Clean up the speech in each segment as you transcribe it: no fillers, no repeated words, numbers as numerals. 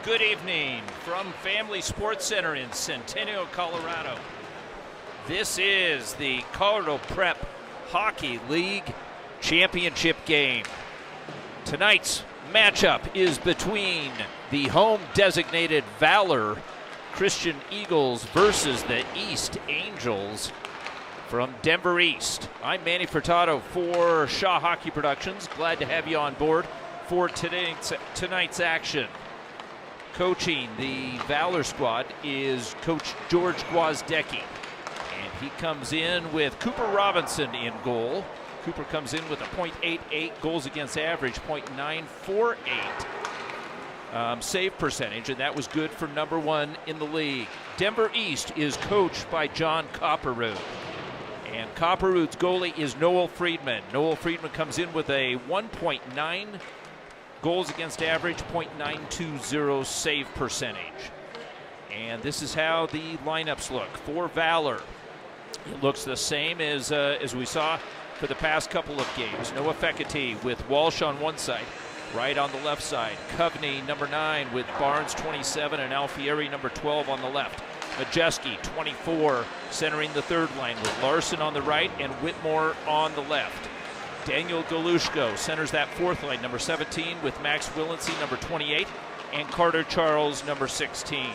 Good evening from Family Sports Center in Centennial, Colorado. This is the Colorado Prep Hockey League Championship game. Tonight's matchup is between the home-designated Valor Christian Eagles versus the East Angels from Denver East. I'm Manny Furtado for Shaw Hockey Productions. Glad to have you on board for tonight's action. Coaching the Valor squad is Coach George Gwozdecki, and he comes in with Cooper Robinson in goal. Cooper comes in with a .88 goals against average, .948 save percentage, and that was good for number one in the league. Denver East is coached by John Copperroot, and Copperroot's goalie is Noel Friedman. Noel Friedman comes in with a 1.9 goals against average, .920 save percentage. And this is how the lineups look for Valor. It looks the same as we saw for the past couple of games. Noah Fekete with Walsh on one side, right on the left side. Coveney, number 9, with Barnes, 27, and Alfieri, number 12, on the left. Majeski, 24, centering the third line with Larson on the right and Whitmore on the left. Daniel Galushko centers that fourth line, number 17, with Max Willency, number 28, and Carter Charles, number 16.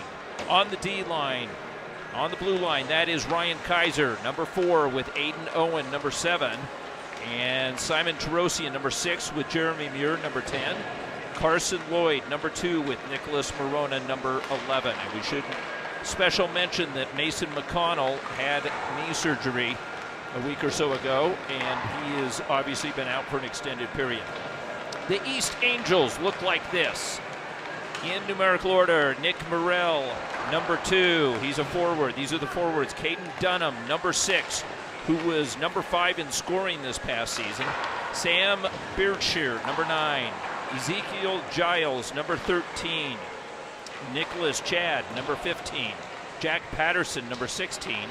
On the D line, on the blue line, that is Ryan Kaiser, number 4, with Aiden Owen, number 7, and Simon Tarosian, number 6, with Jeremy Muir, number 10. Carson Lloyd, number 2, with Nicholas Morona, number 11. And we should special mention that Mason McConnell had knee surgery a week or so ago, and he has obviously been out for an extended period. The East Angels look like this. In numerical order, Nick Morrell, number 2. He's a forward. These are the forwards. Caden Dunham, number 6, who was number 5 in scoring this past season. Sam Beardshear, number 9. Ezekiel Giles, number 13. Nicholas Chad, number 15. Jack Patterson, number 16.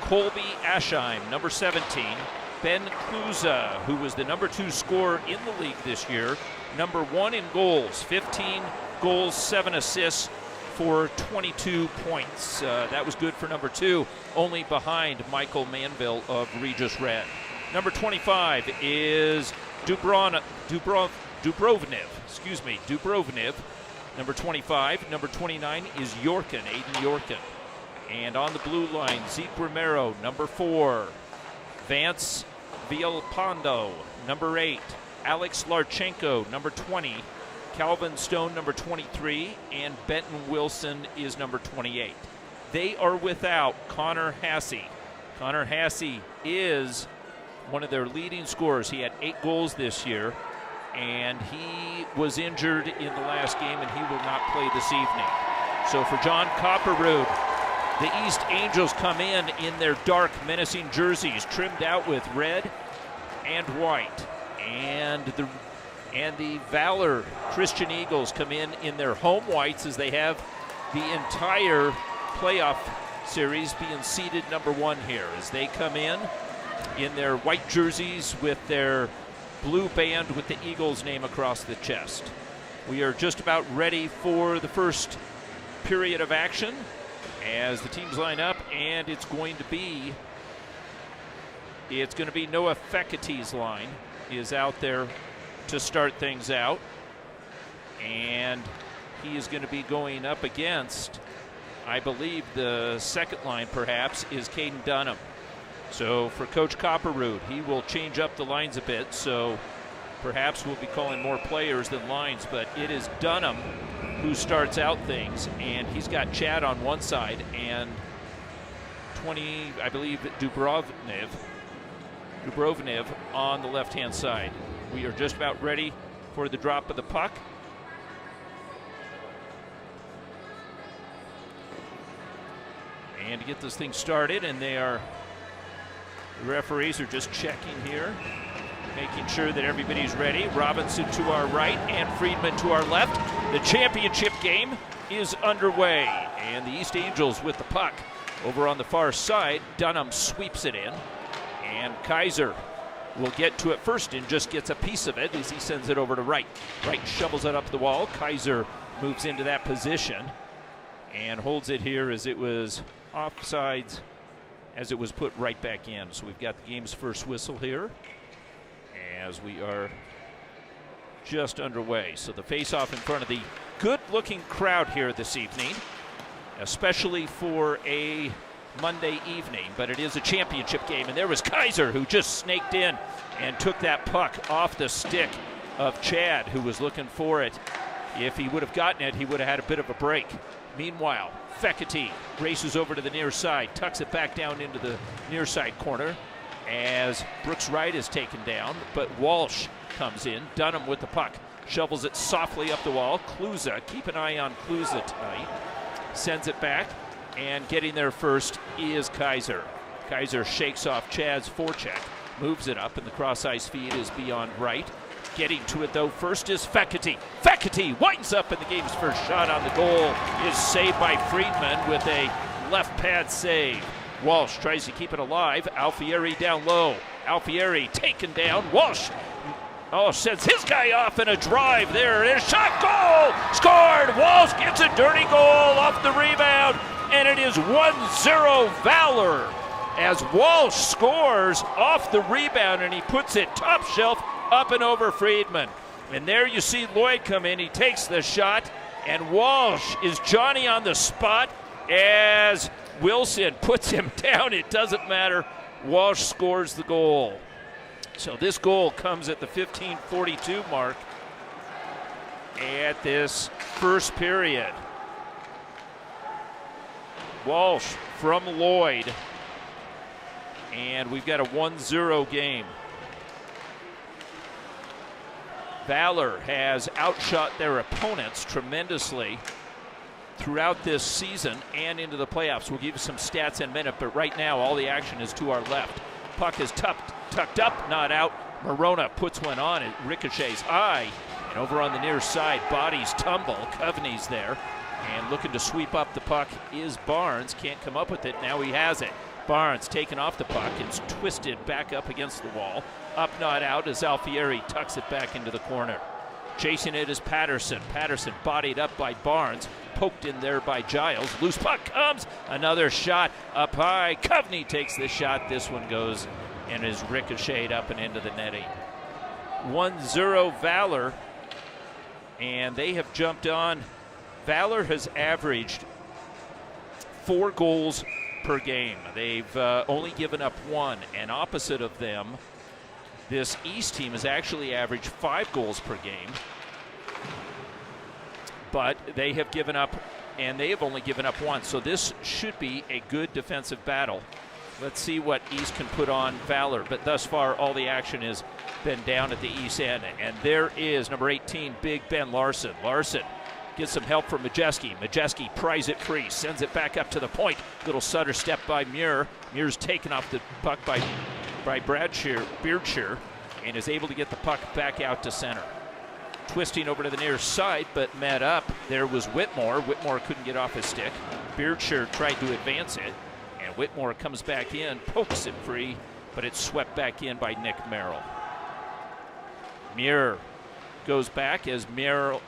Colby Asheim, number 17. Ben Kluza, who was the number 2 scorer in the league this year. Number 1 in goals, 15 goals, 7 assists for 22 points. That was good for number 2, only behind Michael Manville of Regis Red. Number 25 is Dubrovnev. Number 25. Number 29 is Yorkin, Aiden Yorkin. And on the blue line, Zeke Romero, number 4. Vance Villalpando, number 8. Alex Larchenko, number 20. Calvin Stone, number 23. And Benton Wilson is number 28. They are without Connor Hassey. Connor Hassey is one of their leading scorers. He had 8 goals this year, and he was injured in the last game, and he will not play this evening. So for John Copperroot, the East Angels come in their dark, menacing jerseys, trimmed out with red and white. And the Valor Christian Eagles come in their home whites, as they have the entire playoff series being seeded number 1 here, as they come in their white jerseys with their blue band with the Eagles name across the chest. We are just about ready for the first period of action as the teams line up, and it's going to be Noah Fekete's line is out there to start things out, and he is going to be going up against, I believe the second line perhaps is Caden Dunham. So for Coach Copperroot, he will change up the lines a bit, so perhaps we'll be calling more players than lines, but it is Dunham who starts out things, and he's got Chad on one side and 20, I believe, Dubrovnev on the left-hand side. We are just about ready for the drop of the puck. And to get this thing started, and the referees are just checking here, making sure that everybody's ready. Robinson to our right and Friedman to our left. The championship game is underway, and the East Angels with the puck over on the far side. Dunham sweeps it in, and Kaiser will get to it first and just gets a piece of it as he sends it over to Wright. Wright shovels it up the wall. Kaiser moves into that position and holds it here as it was offsides as it was put right back in. So we've got the game's first whistle here as we are just underway. So the face-off in front of the good-looking crowd here this evening, especially for a Monday evening, but it is a championship game, and there was Kaiser who just snaked in and took that puck off the stick of Chad, who was looking for it. If he would have gotten it, he would have had a bit of a break. Meanwhile, Fekete races over to the near side, tucks it back down into the near side corner as Brooks Wright is taken down, but Walsh comes in. Dunham with the puck, shovels it softly up the wall. Kluza, keep an eye on Kluza tonight, sends it back, and getting there first is Kaiser. Kaiser shakes off Chad's forecheck, moves it up, and the cross-ice feed is beyond Wright. Getting to it, though, first is Fekete. Fekete winds up, and the game's first shot on the goal is saved by Friedman with a left pad save. Walsh tries to keep it alive. Alfieri down low. Alfieri taken down. Walsh sends his guy off in a drive. There it is. Shot, goal! Scored! Walsh gets a dirty goal off the rebound, and it is 1-0 Valor as Walsh scores off the rebound, and he puts it top shelf up and over Friedman. And there you see Lloyd come in. He takes the shot, and Walsh is Johnny on the spot as Wilson puts him down. It doesn't matter. Walsh scores the goal. So this goal comes at the 15:42 mark at this first period. Walsh from Lloyd, and we've got a 1-0 game. Valor has outshot their opponents tremendously throughout this season and into the playoffs. We'll give you some stats in a minute, but right now all the action is to our left. Puck is tucked up, not out. Morona puts one on, it ricochets high, and over on the near side, bodies tumble. Coveney's there, and looking to sweep up the puck is Barnes. Can't come up with it, now he has it. Barnes taken off the puck, it's twisted back up against the wall. Up, not out, as Alfieri tucks it back into the corner. Chasing it is Patterson. Patterson bodied up by Barnes, poked in there by Giles. Loose puck comes, another shot up high. Coveney takes the shot. This one goes and is ricocheted up and into the netting. 1-0 Valor, and they have jumped on. Valor has averaged 4 goals per game. They've only given up 1, and opposite of them, this East team has actually averaged 5 goals per game, but they have given up, and they have only given up 1. So this should be a good defensive battle. Let's see what East can put on Valor, but thus far all the action has been down at the East end, and there is number 18, Big Ben Larson. Larson gets some help from Majeski. Majeski pries it free, sends it back up to the point. Little Sutter step by Muir. Muir's taken off the puck by Beardshire, and is able to get the puck back out to center. Twisting over to the near side, but met up. There was Whitmore. Whitmore couldn't get off his stick. Beardshire tried to advance it, and Whitmore comes back in, pokes it free, but it's swept back in by Nick Merrill. Muir goes back as Merrill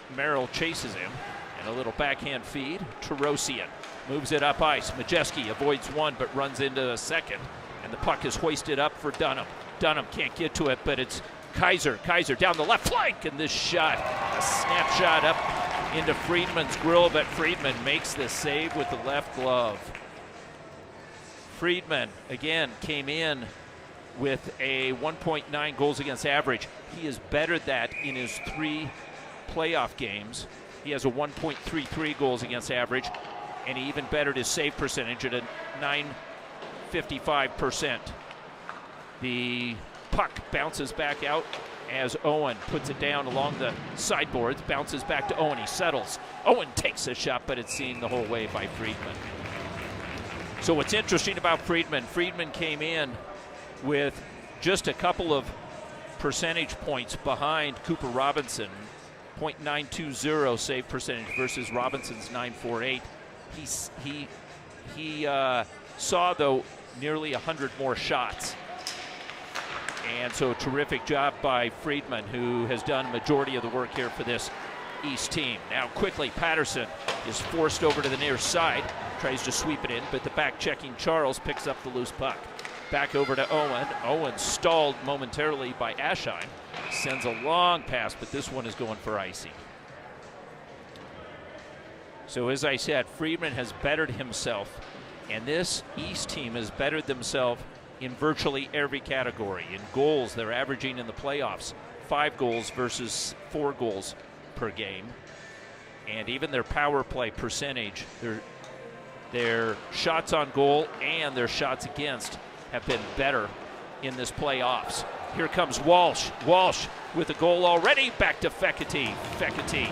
chases him, and a little backhand feed. Terosian moves it up ice. Majeski avoids one, but runs into a second, and the puck is hoisted up for Dunham. Dunham can't get to it, but it's Kaiser. Kaiser down the left flank, and this shot, a snapshot up into Friedman's grill, but Friedman makes the save with the left glove. Friedman, again, came in with a 1.9 goals against average. He has bettered that in his 3 playoff games. He has a 1.33 goals against average, and he even bettered his save percentage at a 955%. The puck bounces back out as Owen puts it down along the sideboards, bounces back to Owen, he settles. Owen takes a shot, but it's seen the whole way by Friedman. So what's interesting about Friedman came in with just a couple of percentage points behind Cooper Robinson, .920 save percentage versus Robinson's 948. He saw, though, nearly 100 more shots. And so terrific job by Friedman, who has done majority of the work here for this East team. Now quickly, Patterson is forced over to the near side, tries to sweep it in, but the back-checking Charles picks up the loose puck. Back over to Owen. Owen stalled momentarily by Ashine. Sends a long pass, but this one is going for icing. So as I said, Friedman has bettered himself, and this East team has bettered themselves in virtually every category. In goals, they're averaging in the playoffs 5 goals versus 4 goals per game. And even their power play percentage, their shots on goal and their shots against have been better in this playoffs. Here comes Walsh. Walsh with a goal already. Back to Fekete. Fekete.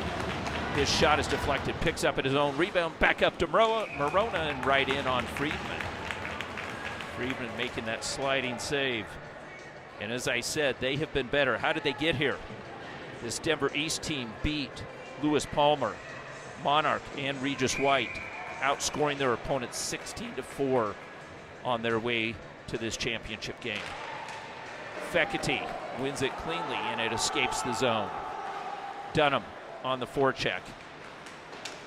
His shot is deflected. Picks up at his own rebound. Back up to Morona and right in on Friedman. Friedman making that sliding save. And as I said, they have been better. How did they get here? This Denver East team beat Lewis Palmer, Monarch, and Regis White, outscoring their opponents 16-4 on their way to this championship game. Fekete wins it cleanly, and it escapes the zone. Dunham on the forecheck.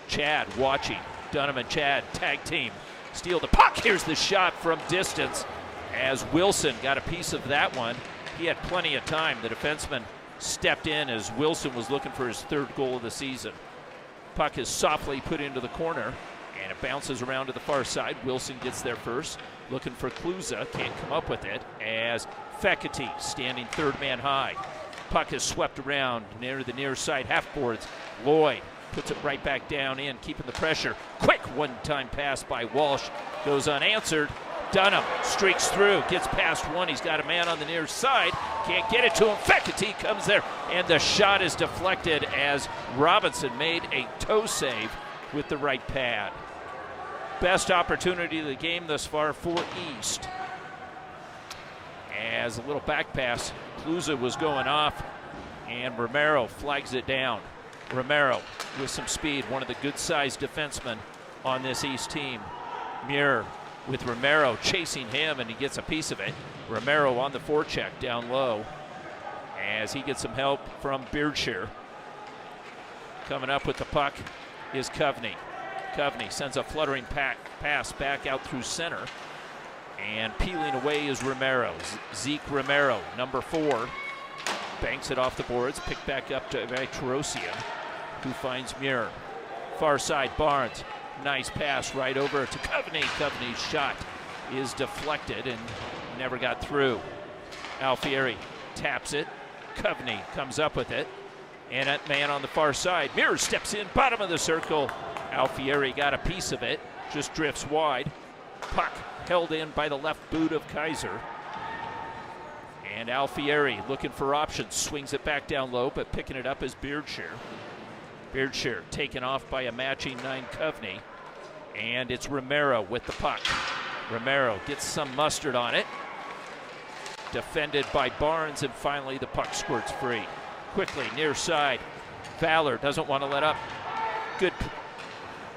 Chad watching. Dunham and Chad tag team. Steal the puck. Here's the shot from distance as Wilson got a piece of that one. He had plenty of time. The defenseman stepped in as Wilson was looking for his 3rd goal of the season. Puck is softly put into the corner, and it bounces around to the far side. Wilson gets there first, looking for Kluza. Can't come up with it as Fekete standing 3rd man high. Puck is swept around near the near side half boards. Lloyd puts it right back down in, keeping the pressure. Quick one-time pass by Walsh goes unanswered. Dunham streaks through, gets past one. He's got a man on the near side. Can't get it to him. Fekete comes there, and the shot is deflected as Robinson made a toe save with the right pad. Best opportunity of the game thus far for East. As a little back pass, Kluza was going off, and Romero flags it down. Romero with some speed, one of the good-sized defensemen on this East team. Muir with Romero chasing him, and he gets a piece of it. Romero on the forecheck down low as he gets some help from Beardshire. Coming up with the puck is Coveney. Coveney sends a fluttering pass back out through center, and peeling away is Romero. Zeke Romero, number 4, banks it off the boards, picked back up to Terosia, who finds Muir. Far side, Barnes. Nice pass right over to Coveney. Coveney's shot is deflected and never got through. Alfieri taps it. Coveney comes up with it. And that man on the far side, Muir steps in, bottom of the circle. Alfieri got a piece of it, just drifts wide. Puck held in by the left boot of Kaiser. And Alfieri looking for options, swings it back down low, but picking it up is Beardshire. Beardshire taken off by a matching 9 Coveney. And it's Romero with the puck. Romero gets some mustard on it. Defended by Barnes, and finally the puck squirts free. Quickly, near side. Valor doesn't want to let up. Good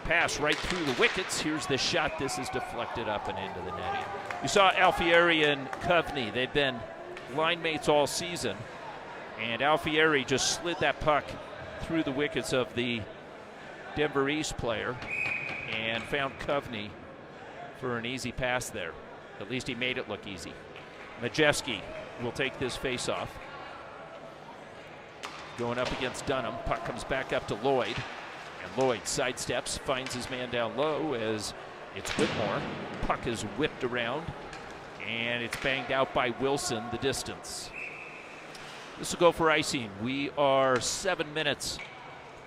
pass right through the wickets. Here's the shot. This is deflected up and into the netting. You saw Alfieri and Coveney. They've been line mates all season. And Alfieri just slid that puck through the wickets of the Denver East player and found Coveney for an easy pass there. At least he made it look easy. Majewski will take this face-off. Going up against Dunham. Puck comes back up to Lloyd. And Lloyd sidesteps, finds his man down low as it's Whitmore. Puck is whipped around, and it's banged out by Wilson the distance. This will go for icing. We are 7 minutes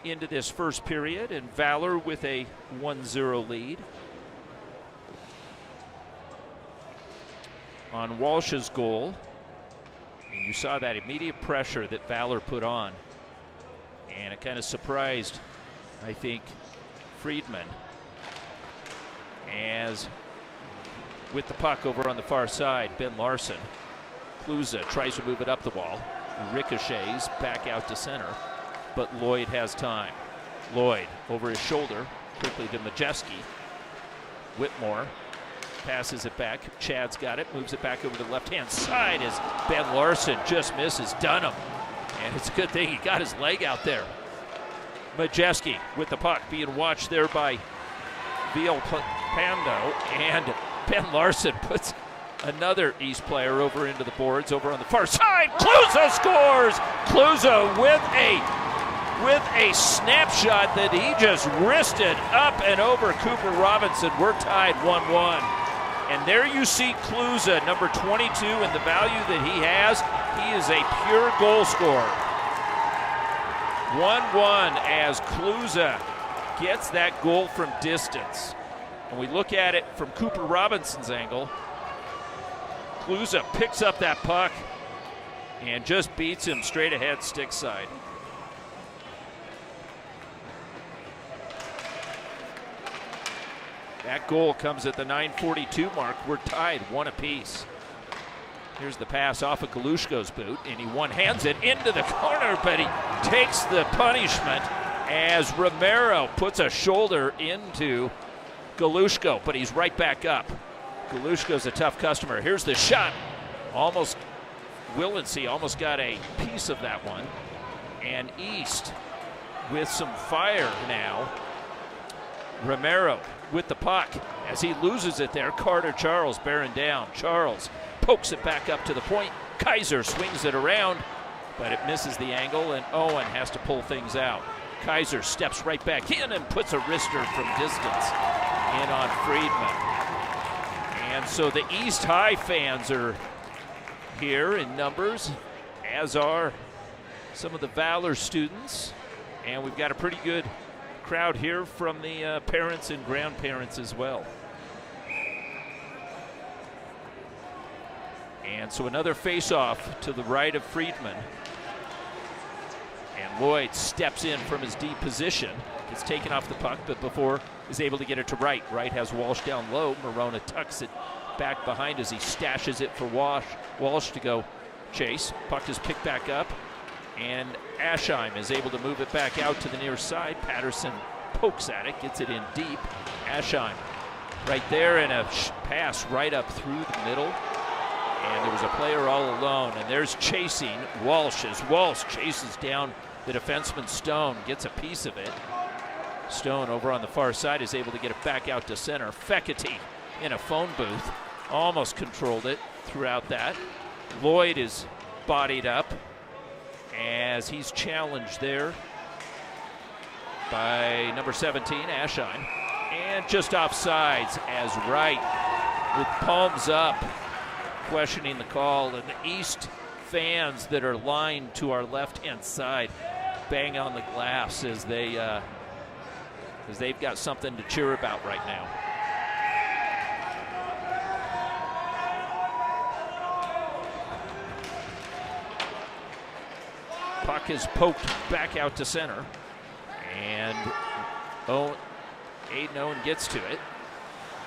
into this first period, and Valor with a 1-0 lead. On Walsh's goal, and you saw that immediate pressure that Valor put on, and it kind of surprised, I think, Friedman, as with the puck over on the far side, Ben Larson. Kluza tries to move it up the wall, ricochets back out to center, but Lloyd has time. Lloyd over his shoulder, quickly to Majewski. Whitmore passes it back. Chad's got it, moves it back over to the left-hand side as Ben Larson just misses Dunham. And it's a good thing he got his leg out there. Majeski with the puck, being watched there by Pando, and Ben Larson puts another East player over into the boards, over on the far side. Kluza scores! Kluza with a snapshot that he just wristed up and over Cooper Robinson. We're tied 1-1. And there you see Kluza, number 22, and the value that he has. He is a pure goal scorer. 1-1 as Kluza gets that goal from distance. And we look at it from Cooper Robinson's angle. Kluza picks up that puck and just beats him straight ahead, stick side. That goal comes at the 9:42 mark. We're tied 1 apiece. Here's the pass off of Galushko's boot, and he one-hands it into the corner, but he takes the punishment as Romero puts a shoulder into Galushko, but he's right back up. Galushko's a tough customer. Here's the shot. Almost, Willency almost got a piece of that one. And East with some fire now. Romero with the puck. As he loses it there, Carter Charles bearing down. Charles pokes it back up to the point. Kaiser swings it around, but it misses the angle, and Owen has to pull things out. Kaiser steps right back in and puts a wrister from distance in on Friedman. And so the East High fans are here in numbers, as are some of the Valor students. And we've got a pretty good crowd here from the parents and grandparents as well. And so another face-off to the right of Friedman. And Lloyd steps in from his deep position. Gets taken off the puck, but before is able to get it to Wright. Wright has Walsh down low. Morona tucks it back behind as he stashes it for Walsh to go chase. Puck is picked back up, and Aschheim is able to move it back out to the near side. Patterson pokes at it, gets it in deep. Aschheim right there, and a pass right up through the middle. And there was a player all alone, and there's chasing Walsh as Walsh chases down the defenseman Stone, gets a piece of it. Stone over on the far side is able to get it back out to center. Fecity in a phone booth almost controlled it throughout that. Lloyd is bodied up as he's challenged there by number 17, Aschheim. And just offsides as Wright with palms up, questioning the call, and the East fans that are lined to our left-hand side bang on the glass as they've got something to cheer about right now. Puck is poked back out to center, and Aiden Owen gets to it.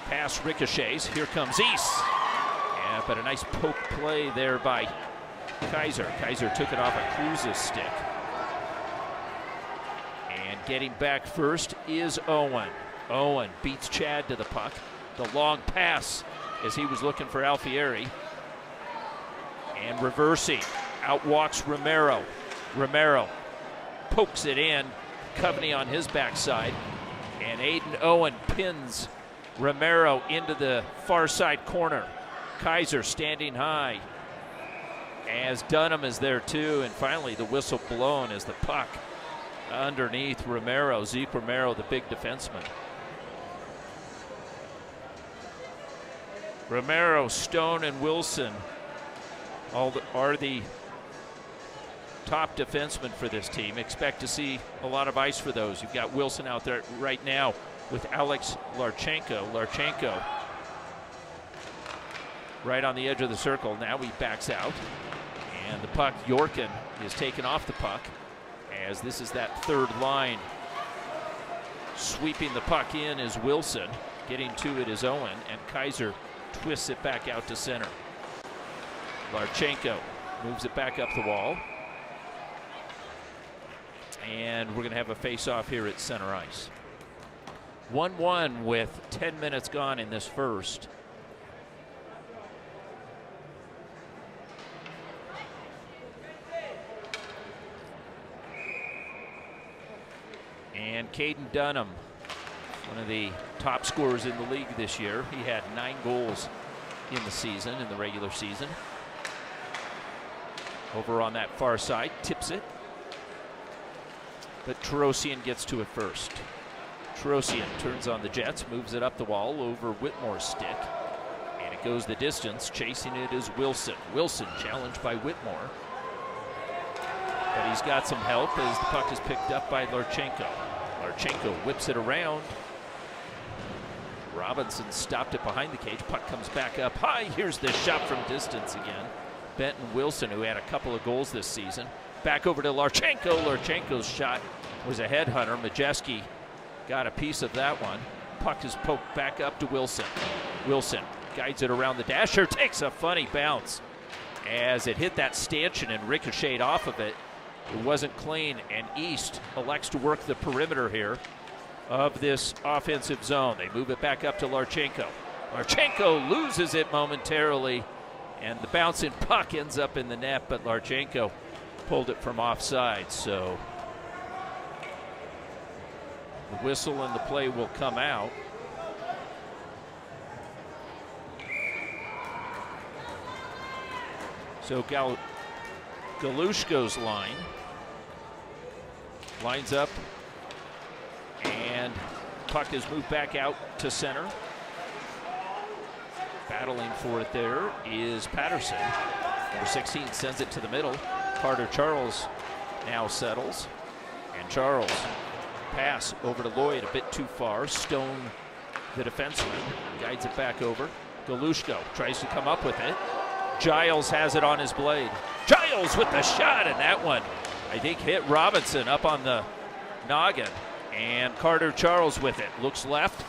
Pass ricochets. Here comes East. Yeah, but a nice poke play there by Kaiser. Kaiser took it off a Kluza's stick. And getting back first is Owen. Owen beats Chad to the puck. The long pass as he was looking for Alfieri. And reversing. Out walks Romero. Romero pokes it in. Coveney on his backside. And Aiden Owen pins Romero into the far side corner. Kaiser standing high as Dunham is there too, and finally the whistle blown as the puck underneath Romero, Zeke Romero, the big defenseman. Romero, Stone, and Wilson are the top defensemen for this team. Expect to see a lot of ice for those. You've got Wilson out there right now with Alex Larchenko. Larchenko right on the edge of the circle. Now he backs out. And the puck, Yorkin is taken off the puck as this is that third line. Sweeping the puck in is Wilson. Getting to it is Owen, and Kaiser twists it back out to center. Larchenko moves it back up the wall. And we're going to have a face-off here at center ice. 1-1 with 10 minutes gone in this first. And Caden Dunham, one of the top scorers in the league this year. He had 9 goals in the season, in the regular season. Over on that far side, tips it. But Terosian gets to it first. Terosian turns on the Jets, moves it up the wall over Whitmore's stick. And it goes the distance. Chasing it is Wilson. Wilson challenged by Whitmore. But he's got some help as the puck is picked up by Larchenko. Larchenko whips it around. Robinson stopped it behind the cage. Puck comes back up high. Here's the shot from distance again. Benton Wilson, who had a couple of goals this season. Back over to Larchenko. Larchenko's shot was a headhunter. Majeski got a piece of that one. Puck is poked back up to Wilson. Wilson guides it around the dasher. Takes a funny bounce as it hit that stanchion and ricocheted off of it. It wasn't clean, and East elects to work the perimeter here of this offensive zone. They move it back up to Larchenko. Larchenko loses it momentarily, and the bouncing puck ends up in the net, but Larchenko pulled it from offside. So the whistle and the play will come out. So Galushko's line lines up, and puck is moved back out to center. Battling for it there is Patterson. Number 16 sends it to the middle. Carter Charles now settles, and Charles pass over to Lloyd, a bit too far. Stone, the defenseman, guides it back over. Galushko tries to come up with it. Giles has it on his blade. Giles with the shot, and that one, I think, hit Robinson up on the noggin. And Carter Charles with it. Looks left,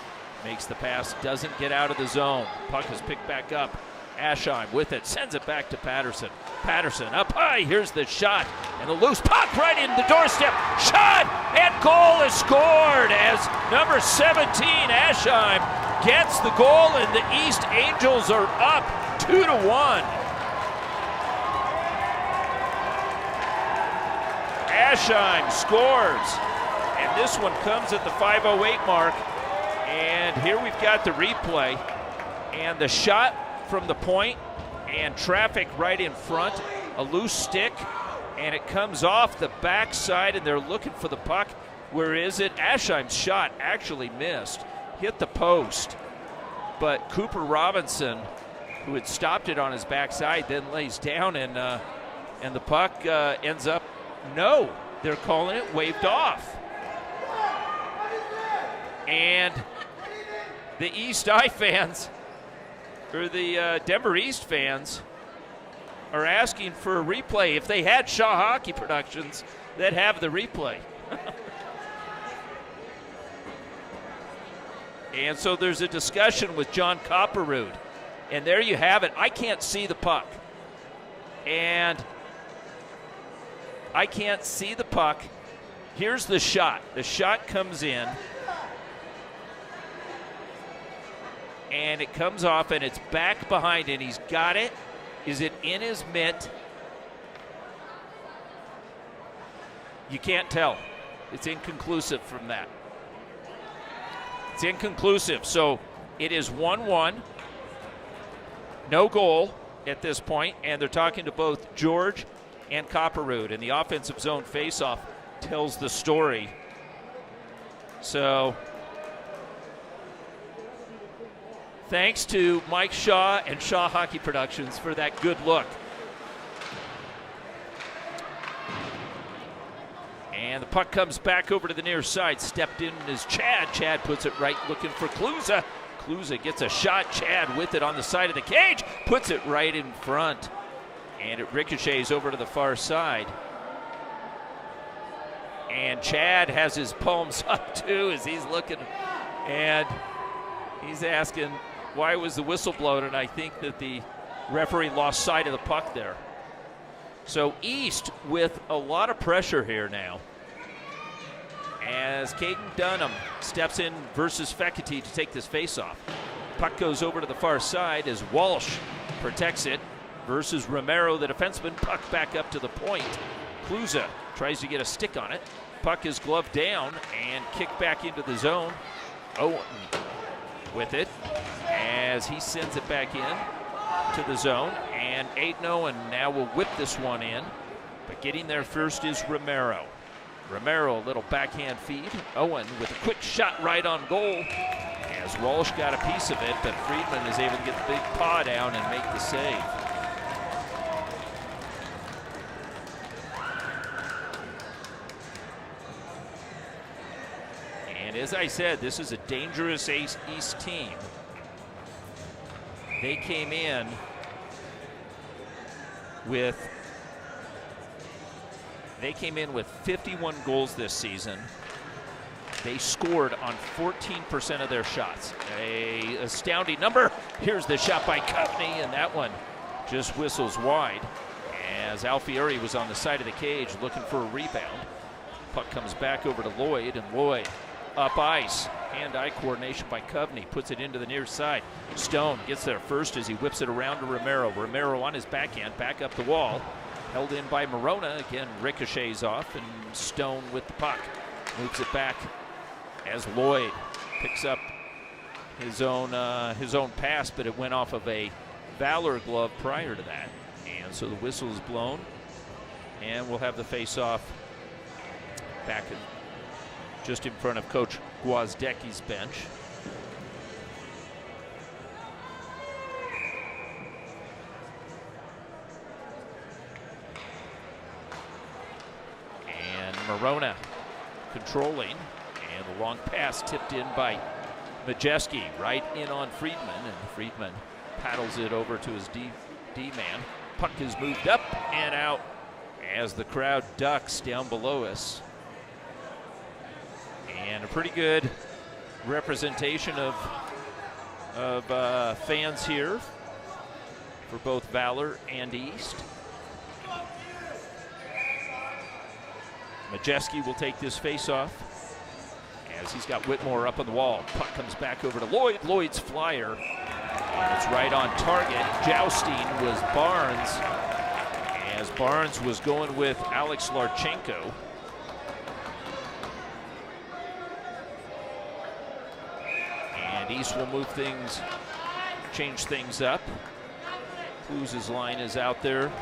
makes the pass, doesn't get out of the zone. Puck is picked back up. Aschheim with it, sends it back to Patterson. Patterson up high, here's the shot. And the loose puck right in the doorstep. Shot, and goal is scored as number 17, Aschheim, gets the goal, and the East Angels are up 2-1. Aschheim scores, and this one comes at the 5:08 mark. And here we've got the replay, and the shot from the point, and traffic right in front, a loose stick, and it comes off the backside, and they're looking for the puck. Where is it? Aschheim's shot actually missed, hit the post, but Cooper Robinson, who had stopped it on his backside, then lays down, and the puck ends up, no, they're calling it waved off. And the East Eye fans, or the Denver East fans, are asking for a replay. If they had Shaw Hockey Productions, they'd have the replay. And so there's a discussion with John Copperrood. And there you have it. I can't see the puck. And I can't see the puck. Here's the shot. The shot comes in. And it comes off, and it's back behind, and he's got it. Is it in his mitt? You can't tell. It's inconclusive from that. It's inconclusive. So it is 1-1. No goal at this point, and they're talking to both George and Copperrood, and the offensive zone faceoff tells the story. So thanks to Mike Shaw and Shaw Hockey Productions for that good look. And the puck comes back over to the near side. Stepped in is Chad. Chad puts it right, looking for Kluza. Kluza gets a shot. Chad with it on the side of the cage. Puts it right in front. And it ricochets over to the far side. And Chad has his palms up too as he's looking. And he's asking, why was the whistle blown? And I think that the referee lost sight of the puck there. So East with a lot of pressure here now, as Caden Dunham steps in versus Fekete to take this faceoff. Puck goes over to the far side as Walsh protects it versus Romero, the defenseman. Puck back up to the point. Kluza tries to get a stick on it. puck is gloved down and kicked back into the zone. Owen with it as he sends it back in to the zone. And Aiden Owen now will whip this one in. But getting there first is Romero. Romero, a little backhand feed. Owen with a quick shot right on goal. As Walsh got a piece of it, but Friedman is able to get the big paw down and make the save. And as I said, this is a dangerous East team. They came in with 51 goals this season. They scored on 14% of their shots. An astounding number. Here's the shot by Kovney, and that one just whistles wide as Alfieri was on the side of the cage looking for a rebound. Puck comes back over to Lloyd, and Lloyd up ice. Hand-eye coordination by Kovney, puts it into the near side. Stone gets there first as he whips it around to Romero. Romero on his backhand, back up the wall. Held in by Morona. Again, ricochets off, and Stone with the puck. Moves it back as Lloyd picks up his own pass, but it went off of a Valor glove prior to that. And so the whistle is blown, and we'll have the face-off back just in front of Coach Gwozdecki's bench. And Morona controlling, and the long pass tipped in by Majeski, right in on Friedman, and Friedman paddles it over to his D-man. Puck is moved up and out as the crowd ducks down below us. And a pretty good representation of fans here for both Valor and East. Majeski will take this face-off as he's got Whitmore up on the wall. Puck comes back over to Lloyd. Lloyd's flyer, and it's right on target. Jousting was Barnes, as Barnes was going with Alex Larchenko. And East will move things, change things up. Clues' line is out there.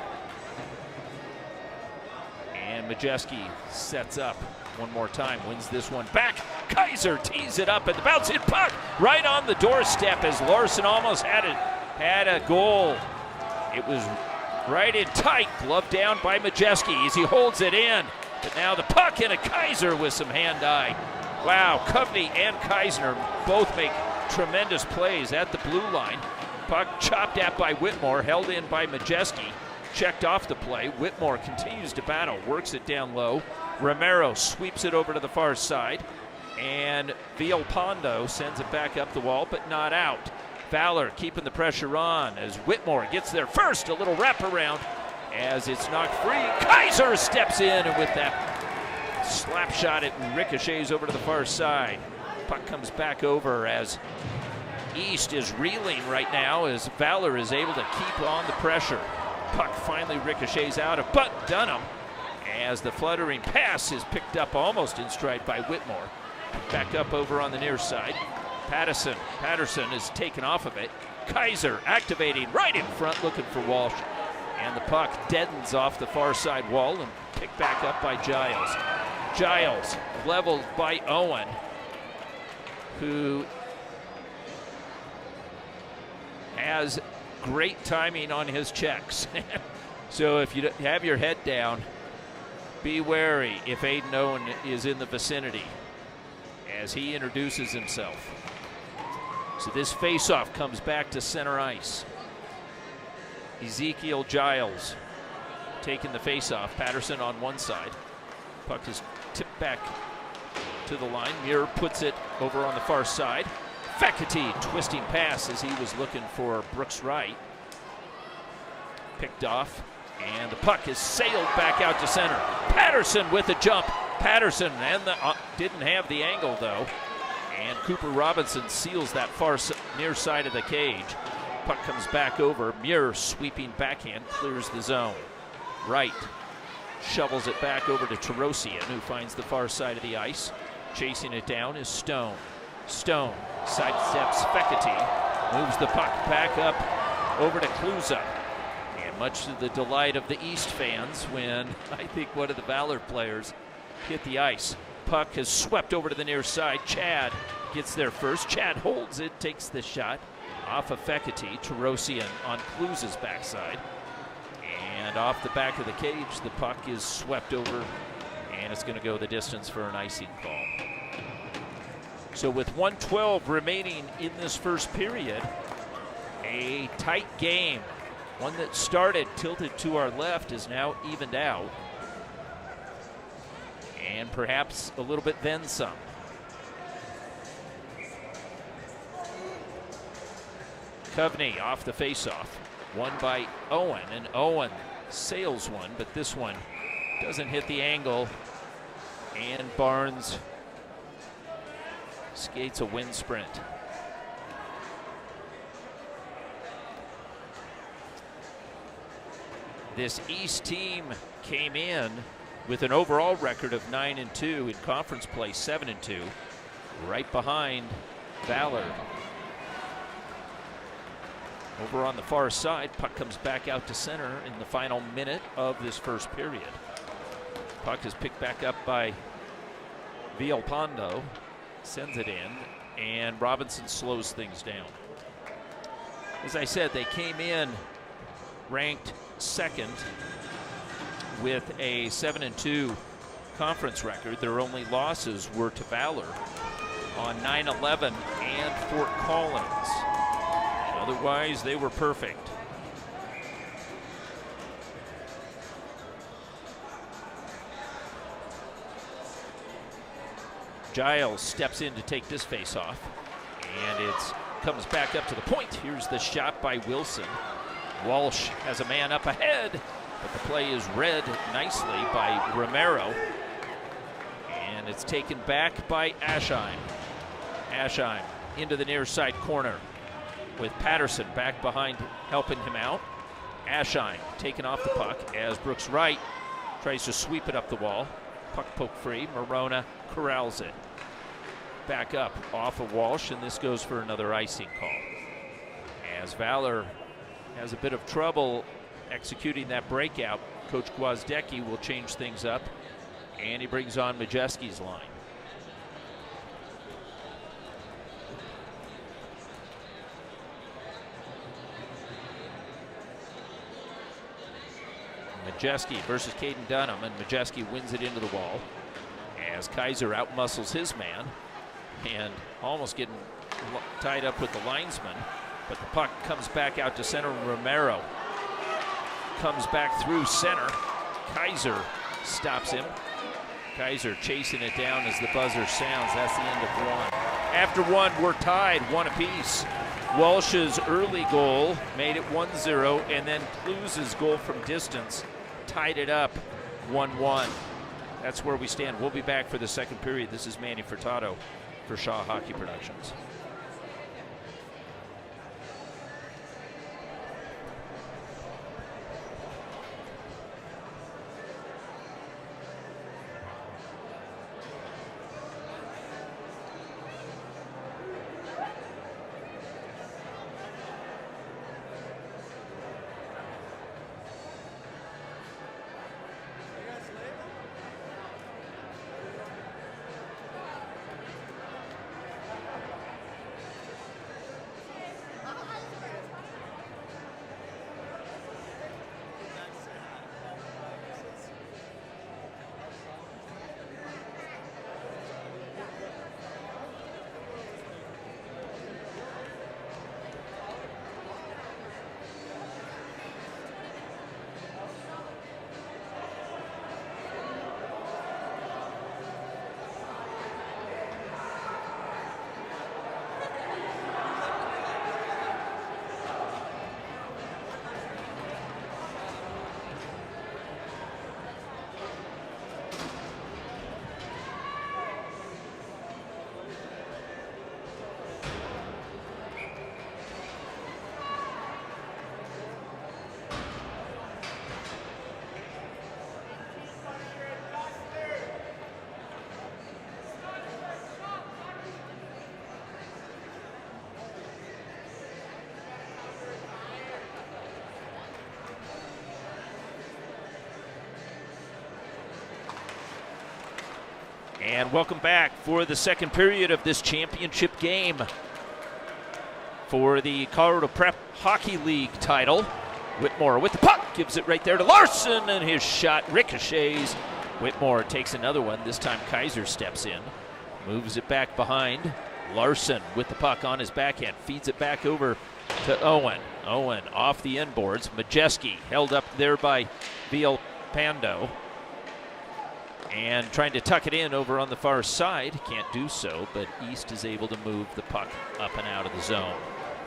And Majeski sets up one more time, wins this one back. Kaiser tees it up, and the bounce hit puck right on the doorstep as Larson almost had a goal. It was right in tight, gloved down by Majeski as he holds it in. But now the puck and a Kaiser with some hand-eye. Wow, Kovney and Kaiser both make tremendous plays at the blue line. Puck chopped at by Whitmore, held in by Majeski. Checked off the play. Whitmore continues to battle, works it down low. Romero sweeps it over to the far side. And Villalpando sends it back up the wall, but not out. Valor keeping the pressure on as Whitmore gets there first. A little wraparound as it's knocked free. Kaiser steps in, and with that slap shot, it ricochets over to the far side. Puck comes back over as East is reeling right now as Valor is able to keep on the pressure. Puck finally ricochets out of Butt Dunham as the fluttering pass is picked up almost in stride by Whitmore. Back up over on the near side. Patterson is taken off of it. Kaiser activating right in front, looking for Walsh. And the puck deadens off the far side wall and picked back up by Giles. Giles leveled by Owen, who has great timing on his checks. So if you have your head down, be wary if Aiden Owen is in the vicinity as he introduces himself. So this face-off comes back to center ice. Ezekiel Giles taking the face-off. Patterson on one side. Puck is tipped back to the line. Muir puts it over on the far side. Fekete twisting pass as he was looking for Brooks Wright. Picked off, and the puck is sailed back out to center. Patterson with a jump. Patterson and didn't have the angle though. And Cooper Robinson seals that far near side of the cage. Puck comes back over. Muir sweeping backhand clears the zone. Wright shovels it back over to Tarosian, who finds the far side of the ice. Chasing it down is Stone. Stone sidesteps Fekete, moves the puck back up over to Kluza. And much to the delight of the East fans when I think one of the Valor players hit the ice. Puck is swept over to the near side. Chad gets there first. Chad holds it, takes the shot off of Fekete. Tarosian on Kluza's backside. And off the back of the cage, the puck is swept over, and it's going to go the distance for an icing call. So with 1:12 remaining in this first period, a tight game. One that started tilted to our left is now evened out. And perhaps a little bit then some. Coveney off the faceoff. Won by Owen, and Owen sails one, but this one doesn't hit the angle. And Barnes skates a wind sprint. This East team came in with an overall record of 9-2 in conference play, 7-2, right behind Valor. Over on the far side, puck comes back out to center in the final minute of this first period. Puck is picked back up by Villalpando, sends it in, and Robinson slows things down. As I said, they came in ranked second with a 7-2 conference record. Their only losses were to Valor on 9/11 and Fort Collins. Otherwise, they were perfect. Giles steps in to take this face-off, and it comes back up to the point. Here's the shot by Wilson. Walsh has a man up ahead, but the play is read nicely by Romero, and it's taken back by Aschheim. Aschheim into the near side corner with Patterson back behind helping him out. Aschheim taken off the puck as Brooks Wright tries to sweep it up the wall. Puck poke free. Morona corrals it. Back up off of Walsh, and this goes for another icing call. As Valor has a bit of trouble executing that breakout, Coach Gwozdecki will change things up, and he brings on Majeski's line. Majeski versus Caden Dunham, and Majeski wins it into the wall as Kaiser outmuscles his man and almost getting tied up with the linesman, but the puck comes back out to center. Romero comes back through center. Kaiser stops him. Kaiser chasing it down as the buzzer sounds. That's the end of one. After one, we're tied, one apiece. Walsh's early goal made it 1-0, and then Kluza's goal from distance tied it up 1-1. That's where we stand. We'll be back for the second period. This is Manny Furtado for Shaw Hockey Productions. And welcome back for the second period of this championship game for the Colorado Prep Hockey League title. Whitmore with the puck, gives it right there to Larson, and his shot ricochets. Whitmore takes another one. This time Kaiser steps in, moves it back behind. Larson with the puck on his backhand, feeds it back over to Owen. Owen off the inboards. Majeski held up there by Villalpando. And trying to tuck it in over on the far side. Can't do so, but East is able to move the puck up and out of the zone.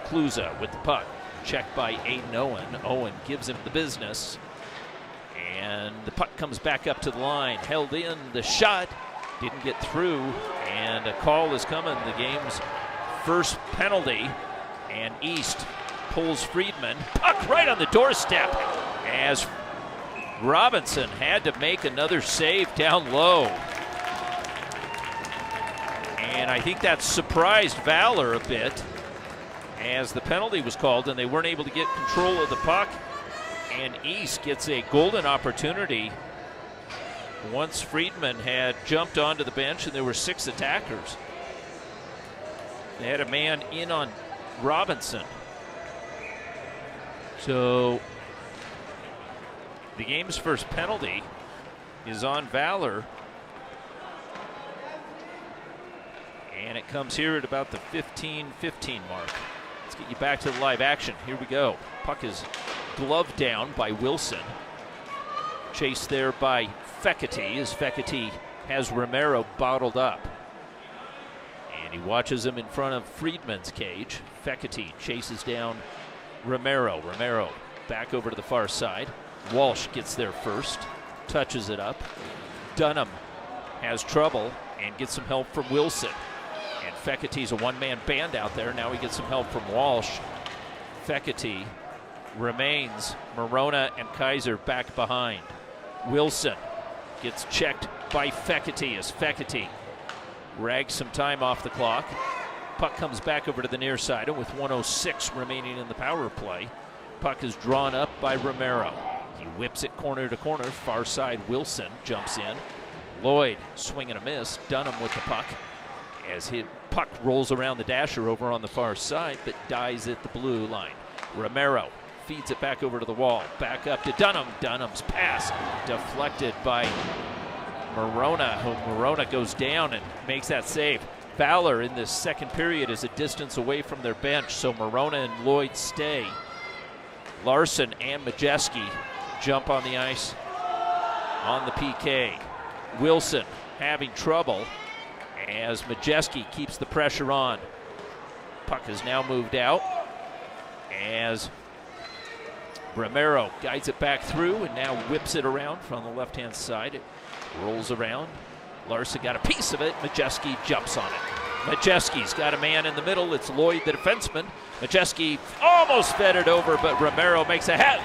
Kluza with the puck. Checked by Aiden Owen. Owen gives him the business. And the puck comes back up to the line. Held in. The shot didn't get through. And a call is coming. The game's first penalty. And East pulls Friedman. Puck right on the doorstep as Robinson had to make another save down low. And I think that surprised Valor a bit as the penalty was called and they weren't able to get control of the puck. And East gets a golden opportunity once Friedman had jumped onto the bench and there were 6 attackers. They had a man in on Robinson. So the game's first penalty is on Valor. And it comes here at about the 15-15 mark. Let's get you back to the live action. Here we go. Puck is gloved down by Wilson. Chased there by Fekete as Fekete has Romero bottled up. And he watches him in front of Friedman's cage. Fekete chases down Romero. Romero back over to the far side. Walsh gets there first, touches it up. Dunham has trouble and gets some help from Wilson. And Fekete's a one-man band out there. Now he gets some help from Walsh. Fekete remains. Morona and Kaiser back behind. Wilson gets checked by Fekete as Fekete rags some time off the clock. Puck comes back over to the near side, and with 1:06 remaining in the power play, puck is drawn up by Romero. He whips it corner to corner. Far side, Wilson jumps in. Lloyd swing and a miss. Dunham with the puck as his puck rolls around the dasher over on the far side, but dies at the blue line. Romero feeds it back over to the wall. Back up to Dunham. Dunham's pass deflected by Morona. Morona goes down and makes that save. Valor in this second period is a distance away from their bench, so Morona and Lloyd stay. Larson and Majeski jump on the ice on the PK. Wilson having trouble as Majeski keeps the pressure on. Puck is now moved out as Romero guides it back through and now whips it around from the left-hand side. It rolls around. Larson got a piece of it. Majeski jumps on it. Majeski's got a man in the middle. It's Lloyd, the defenseman. Majeski almost fed it over, but Romero makes a heck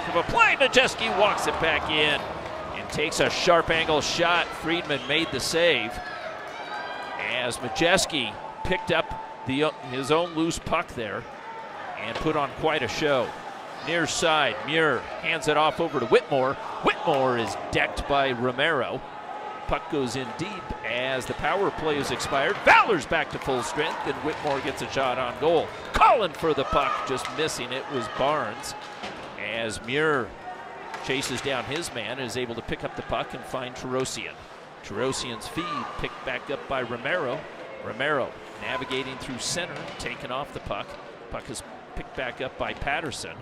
of a play. Majeski walks it back in and takes a sharp angle shot. Friedman made the save as Majeski picked up his own loose puck there and put on quite a show. Near side, Muir hands it off over to Whitmore. Whitmore is decked by Romero. Puck goes in deep as the power play is expired. Valor's back to full strength, and Whitmore gets a shot on goal. Calling for the puck, just missing it was Barnes. As Muir chases down his man and is able to pick up the puck and find Terosian. Terosian's feed picked back up by Romero. Romero navigating through center, taking off the puck. Puck is picked back up by Patterson.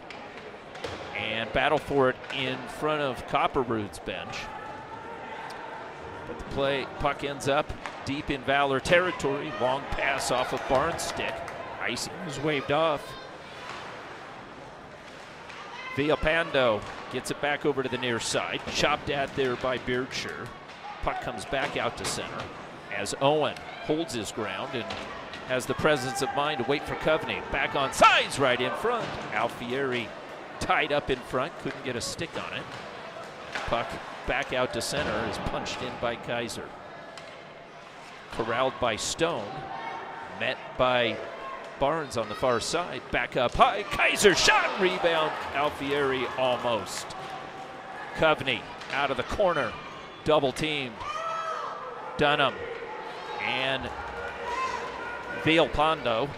And battle for it in front of Copperrood's bench. But the puck ends up deep in Valor territory. Long pass off of Barnes' stick. Icing was waved off. Villalpando gets it back over to the near side. Chopped at there by Beardshire. Puck comes back out to center as Owen holds his ground and has the presence of mind to wait for Coveney. Back on sides right in front. Alfieri tied up in front, couldn't get a stick on it. Puck back out to center is punched in by Kaiser. Corralled by Stone. Met by Barnes on the far side. Back up high. Kaiser shot, rebound. Alfieri almost. Coveney out of the corner. Double teamed. Dunham and Villalpando.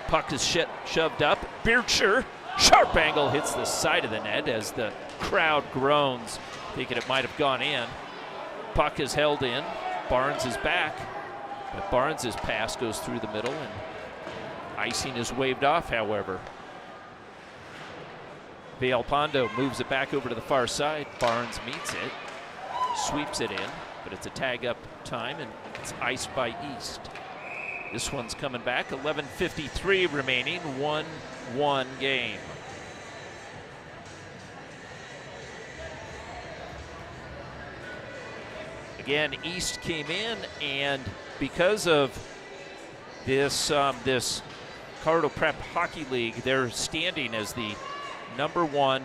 Puck is shoved up. Beardsher, sharp angle, hits the side of the net as the crowd groans, thinking it might have gone in. Puck is held in. Barnes is back, but Barnes' pass goes through the middle, and icing is waved off, however. Villalpando moves it back over to the far side. Barnes meets it, sweeps it in, but it's a tag up time, and it's iced by East. This one's coming back. 11:53 remaining, 1-1 game. Again, East came in, and because of this Colorado Prep Hockey League, they're standing as the number one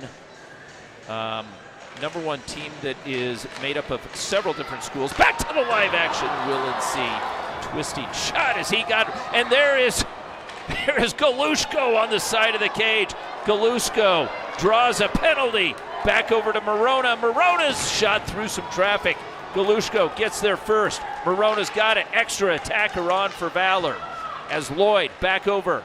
team that is made up of several different schools. Back to the live action, Willinsey. Twisting shot as he got, and there is Galushko on the side of the cage. Galushko draws a penalty. Back over to Morona. Morona's shot through some traffic. Galushko gets there first. Morona's got an extra attacker on for Valor. As Lloyd back over.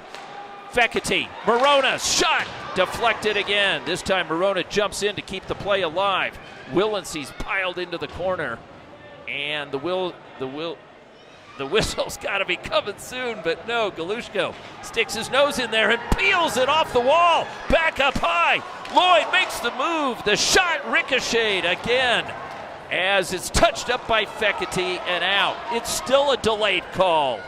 Fekete. Morona's shot deflected again. This time Morona jumps in to keep the play alive. Willinsey's piled into the corner. And the whistle's got to be coming soon, but no, Galushko sticks his nose in there and peels it off the wall. Back up high. Lloyd makes the move. The shot ricocheted again as it's touched up by Fekete and out. It's still a delayed call.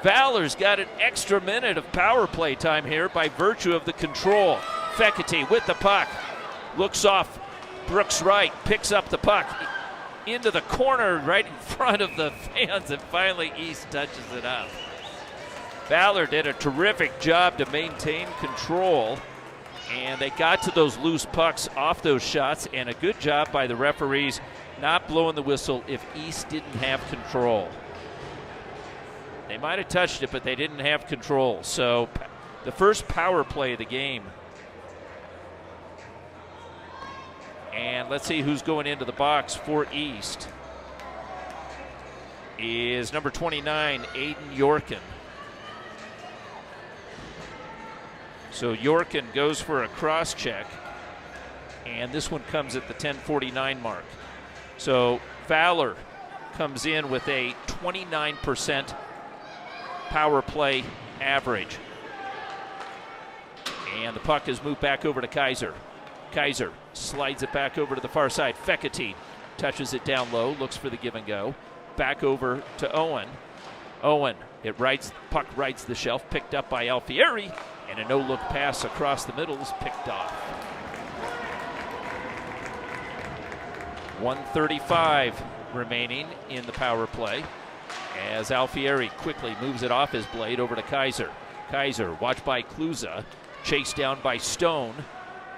Valor's got an extra minute of power play time here by virtue of the control. Fekete with the puck. Looks off Brooks Wright, picks up the puck into the corner right in front of the fans, and finally East touches it up. Valor did a terrific job to maintain control, and they got to those loose pucks off those shots, and a good job by the referees not blowing the whistle if East didn't have control. They might have touched it, but they didn't have control. So the first power play of the game. And let's see who's going into the box for East. Is number 29, Aiden Yorkin. So Yorkin goes for a cross check, and this one comes at the 10:49 mark. So Valor comes in with a 29% power play average. And the puck is moved back over to Kaiser. Kaiser slides it back over to the far side. Fekete touches it down low, looks for the give and go. Back over to Owen. Owen, puck rights the shelf, picked up by Alfieri, and a no-look pass across the middle is picked off. 1:35 remaining in the power play as Alfieri quickly moves it off his blade over to Kaiser. Kaiser, watched by Kluza, chased down by Stone,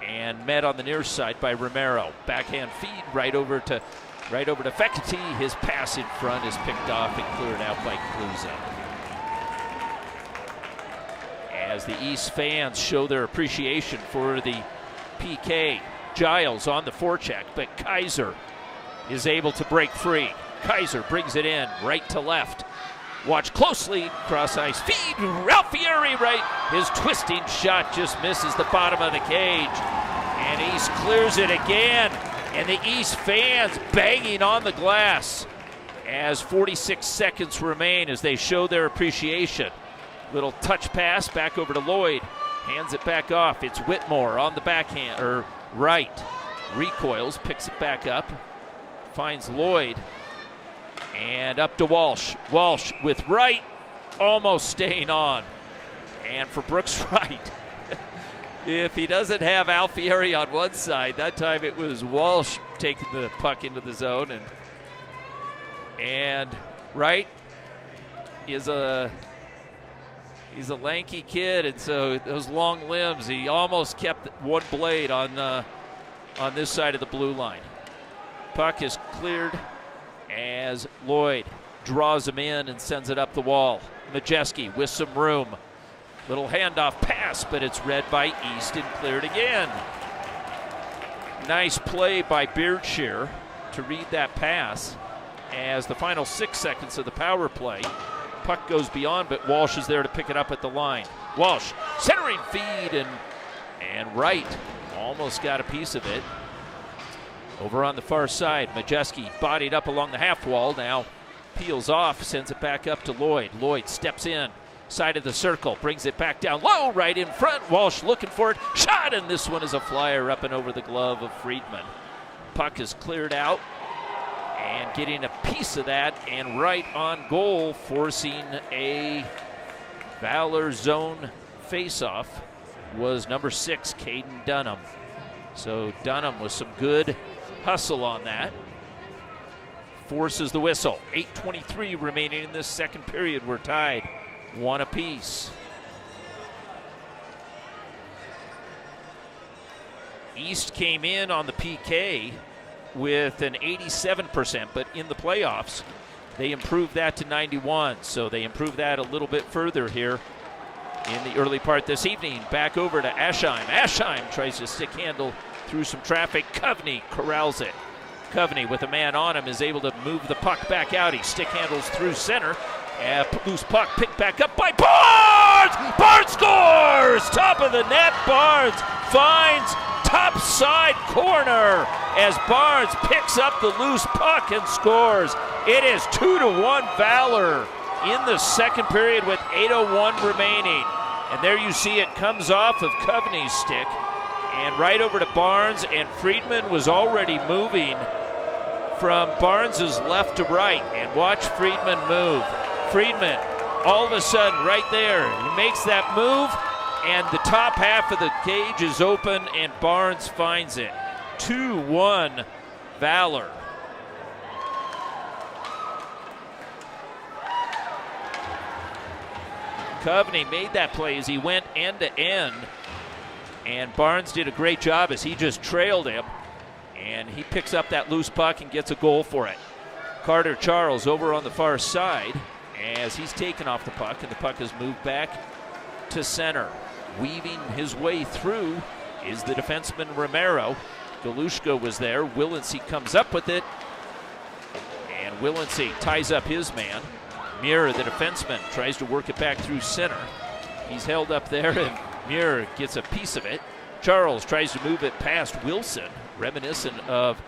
and met on the near side by Romero. Backhand feed right over to Fekete. His pass in front is picked off and cleared out by Kluza. As the East fans show their appreciation for the PK, Giles on the forecheck, but Kaiser is able to break free. Kaiser brings it in right to left. Watch closely, cross ice feed, Alfieri right. His twisting shot just misses the bottom of the cage. And East clears it again. And the East fans banging on the glass as 46 seconds remain as they show their appreciation. Little touch pass back over to Lloyd. Hands it back off. It's Whitmore on the backhand, or right. Recoils, picks it back up. Finds Lloyd. And up to Walsh. Walsh with right, almost staying on. And for Brooks Wright, if he doesn't have Alfieri on one side, that time it was Walsh taking the puck into the zone. And Wright is he's a lanky kid, and so those long limbs, he almost kept one blade on this side of the blue line. Puck is cleared as Lloyd draws him in and sends it up the wall. Majeski with some room. Little handoff pass, but it's read by East and cleared again. Nice play by Beardsher to read that pass. as the final 6 seconds of the power play. Puck goes beyond, but Walsh is there to pick it up at the line. Walsh, centering feed, and right, almost got a piece of it. Over on the far side, Majeski bodied up along the half wall, now peels off, sends it back up to Lloyd. Lloyd steps in, side of the circle, brings it back down low, right in front. Walsh looking for it, shot, and this one is a flyer up and over the glove of Friedman. Puck is cleared out, and getting a piece of that, and right on goal, forcing a Valor zone faceoff was number 6, Caden Dunham. So Dunham with some good hustle on that. Forces the whistle. 8:23 remaining in this second period. We're tied 1 apiece. East came in on the PK with an 87%, but in the playoffs, they improved that to 91. So they improved that a little bit further here in the early part this evening. Back over to Aschheim. Aschheim tries to stick handle through some traffic. Coveney corrals it. Coveney with a man on him is able to move the puck back out. He stick handles through center. Loose puck picked back up by Barnes! Barnes scores! Top of the net, Barnes finds top side corner as Barnes picks up the loose puck and scores. It is 2-1 Valor in the second period with 8:01 remaining. And there you see it comes off of Coveney's stick and right over to Barnes, and Friedman was already moving from Barnes's left to right. And watch Friedman move. Friedman, all of a sudden, right there, he makes that move, and the top half of the cage is open, and Barnes finds it. 2-1 Valor. Coveney made that play as he went end to end, and Barnes did a great job as he just trailed him, and he picks up that loose puck and gets a goal for it. Carter Charles over on the far side as he's taken off the puck, and the puck is moved back to center. Weaving his way through is the defenseman Romero. Galushka was there. Willinsey comes up with it, and Willinsey ties up his man. Muir, the defenseman, tries to work it back through center. He's held up there, and Muir gets a piece of it. Charles tries to move it past Wilson, reminiscent of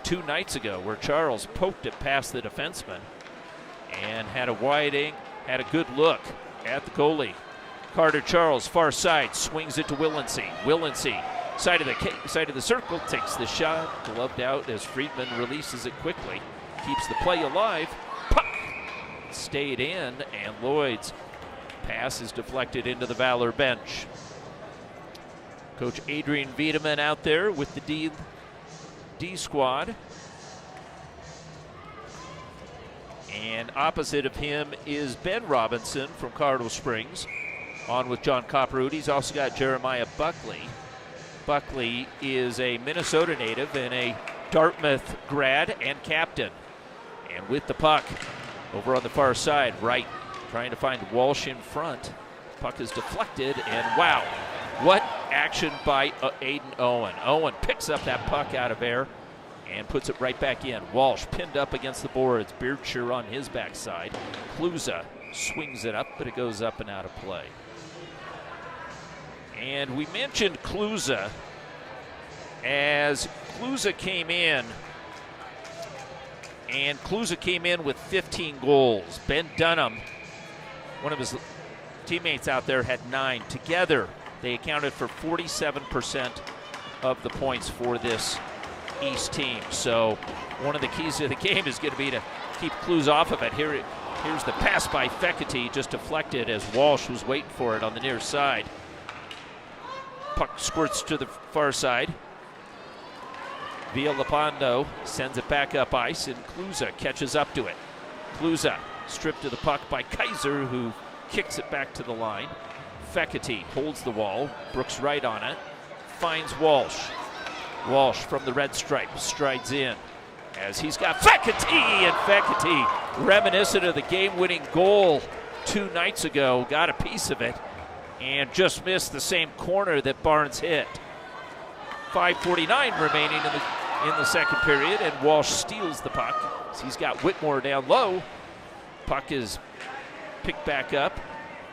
2 nights ago where Charles poked it past the defenseman and had a good look at the goalie. Carter Charles, far side, swings it to Willinsey. Willinsey, side of the circle, takes the shot, gloved out as Friedman releases it quickly. Keeps the play alive. Puck stayed in, and Lloyd's pass is deflected into the Valor bench. Coach Adrian Wiedemann out there with the D squad. And opposite of him is Ben Robinson from Cardinal Springs, on with John Copperwood. He's also got Jeremiah Buckley. Buckley is a Minnesota native and a Dartmouth grad and captain. And with the puck over on the far side, right, trying to find Walsh in front. Puck is deflected, and wow, what action by Aiden Owen. Owen picks up that puck out of air and puts it right back in. Walsh pinned up against the boards. Beardsher on his backside. Kluza swings it up, but it goes up and out of play. And we mentioned Kluza as Kluza came in, and Kluza came in with 15 goals. Ben Dunham, one of his teammates out there, had 9. Together, they accounted for 47% of the points for this East team. So one of the keys to the game is going to be to keep Kluza off of it. Here's the pass by Fekete, just deflected as Walsh was waiting for it on the near side. Puck squirts to the far side. Villalpando sends it back up ice, and Kluza catches up to it. Kluza stripped to the puck by Kaiser, who kicks it back to the line. Fekete holds the wall. Brooks right on it. Finds Walsh. Walsh from the red stripe strides in as he's got Fekete, and Fekete, reminiscent of the game-winning goal 2 nights ago, got a piece of it and just missed the same corner that Barnes hit. 5:49 remaining in the in the second period, and Walsh steals the puck. So he's got Whitmore down low. Puck is picked back up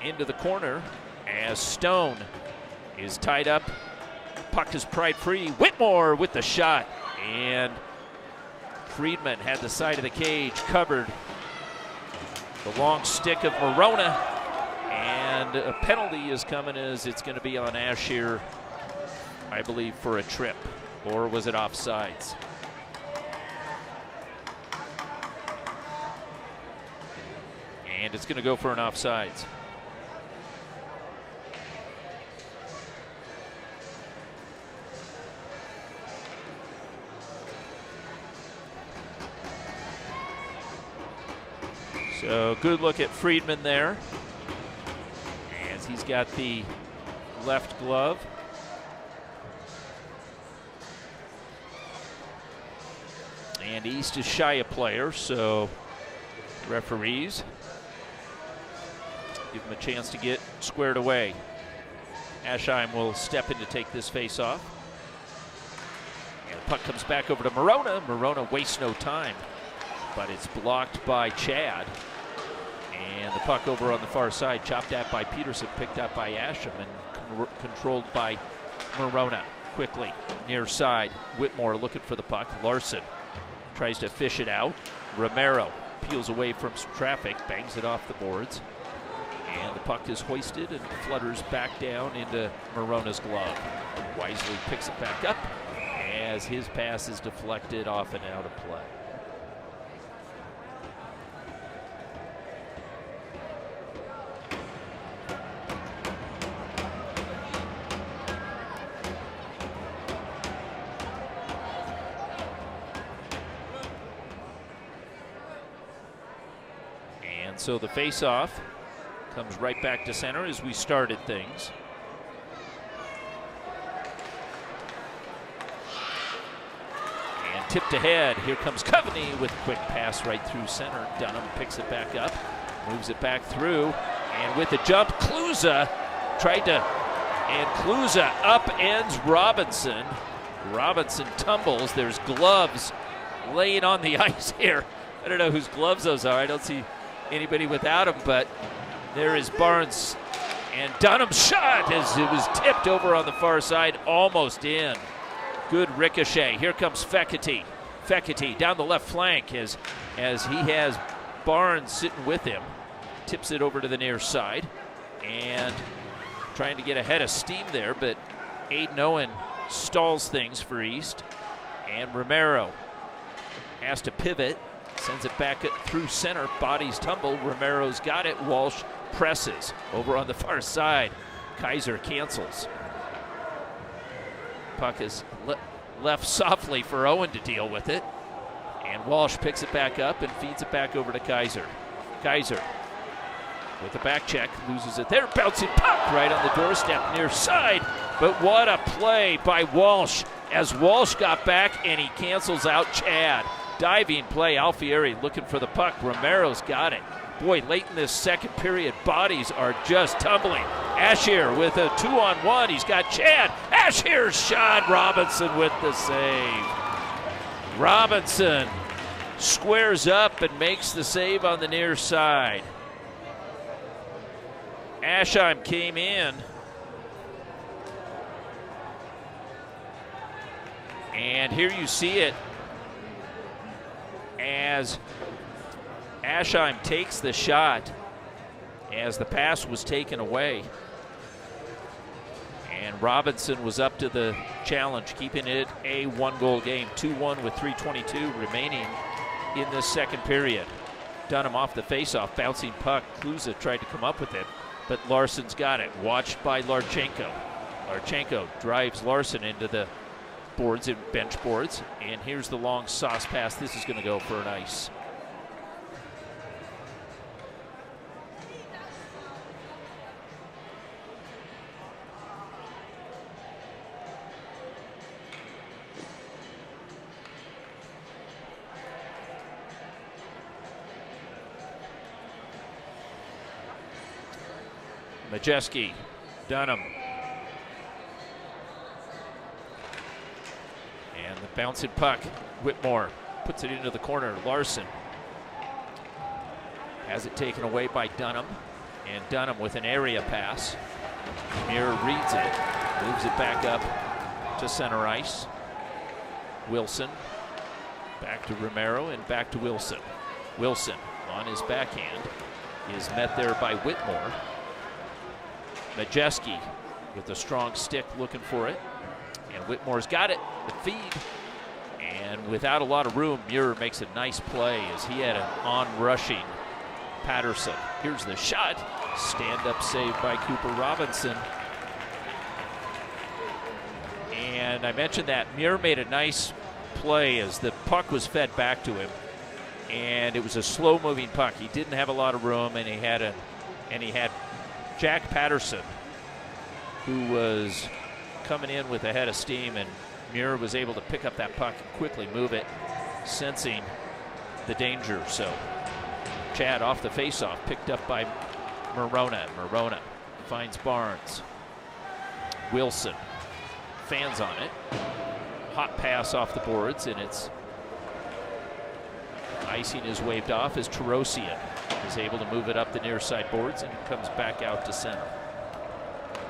into the corner as Stone is tied up. Puck is pried free. Whitmore with the shot, and Friedman had the side of the cage covered. The long stick of Morona, and a penalty is coming as it's going to be on Ash here, I believe, for a trip. Or was it offsides? And it's going to go for an offsides. So good look at Friedman there, as he's got the left glove. And East is shy a player, so referees give him a chance to get squared away. Ashheim will step in to take this face off. And the puck comes back over to Morona. Morona wastes no time, but it's blocked by Chad. And the puck over on the far side, chopped at by Peterson, picked up by Asham, and controlled by Morona. Quickly, near side, Whitmore looking for the puck. Larson tries to fish it out. Romero peels away from some traffic, bangs it off the boards. And the puck is hoisted and flutters back down into Morona's glove. Wisely picks it back up as his pass is deflected off and out of play. So the face-off comes right back to center as we started things. And tipped ahead. Here comes Coveney with a quick pass right through center. Dunham picks it back up, moves it back through, and with the jump, Kluza tried to, and Kluza upends Robinson. Robinson tumbles. There's gloves laying on the ice here. I don't know whose gloves those are. I don't see anybody without him, but there is Barnes, and Dunham's shot as it was tipped over on the far side, almost in. Good ricochet. Here comes Fekete. Fekete down the left flank as he has Barnes sitting with him. Tips it over to the near side and trying to get ahead of steam there, but Aiden Owen stalls things for East, and Romero has to pivot. Sends it back through center, bodies tumble, Romero's got it, Walsh presses. Over on the far side, Kaiser cancels. Puck is left softly for Owen to deal with it. And Walsh picks it back up and feeds it back over to Kaiser. Kaiser with the back check, loses it there, bouncing puck right on the doorstep near side. But what a play by Walsh as Walsh got back and he cancels out Chad. Diving play, Alfieri looking for the puck. Romero's got it. Boy, late in this second period, bodies are just tumbling. Asher with a 2-on-1. He's got Chad. Asher's shot. Robinson with the save. Robinson squares up and makes the save on the near side. Ashheim came in. And here you see it as Ashheim takes the shot as the pass was taken away. And Robinson was up to the challenge, keeping it a one-goal game, 2-1 with 3:22 remaining in this second period. Dunham off the face-off, bouncing puck. Kluza tried to come up with it, but Larson's got it, watched by Larchenko. Larchenko drives Larson into the boards and bench boards, and here's the long sauce pass. This is going to go for an ice. Majeski, Dunham. And the Bouncing puck. Whitmore puts it into the corner. Larson has it taken away by Dunham. And Dunham with an area pass. Muir reads it. Moves it back up to center ice. Wilson. Back to Romero and back to Wilson. Wilson on his backhand is met there by Whitmore. Majeski with a strong stick looking for it. And Whitmore's got it. The feed. And without a lot of room, Muir makes a nice play as he had an on-rushing Patterson. Here's the shot. Stand-up save by Cooper Robinson. And I mentioned that Muir made a nice play as the puck was fed back to him. And it was a slow-moving puck. He didn't have a lot of room, and he had Jack Patterson, who was coming in with a head of steam, and Muir was able to pick up that puck and quickly move it, sensing the danger. So Chad off the faceoff, picked up by Morona. Morona finds Barnes. Wilson fans on it. Hot pass off the boards, and it's icing is waved off as Terosian is able to move it up the near side boards, and it comes back out to center.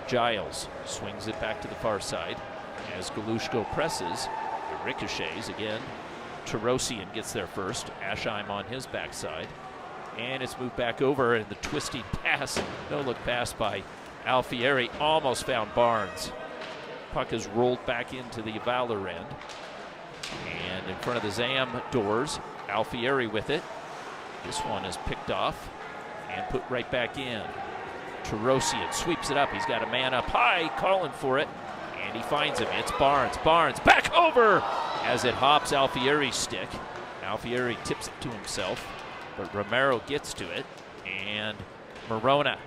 Giles swings it back to the far side as Galushko presses. It ricochets again. Terosian gets there first. Asheim on his backside. And it's moved back over, and the twisting pass, no-look pass by Alfieri almost found Barnes. Puck is rolled back into the Valor end. And in front of the Zam doors, Alfieri with it. This one is picked off and put right back in. Terosian sweeps it up. He's got a man up high calling for it, and he finds him. It's Barnes. Barnes back over as it hops Alfieri's stick. Alfieri tips it to himself, but Romero gets to it, and Morona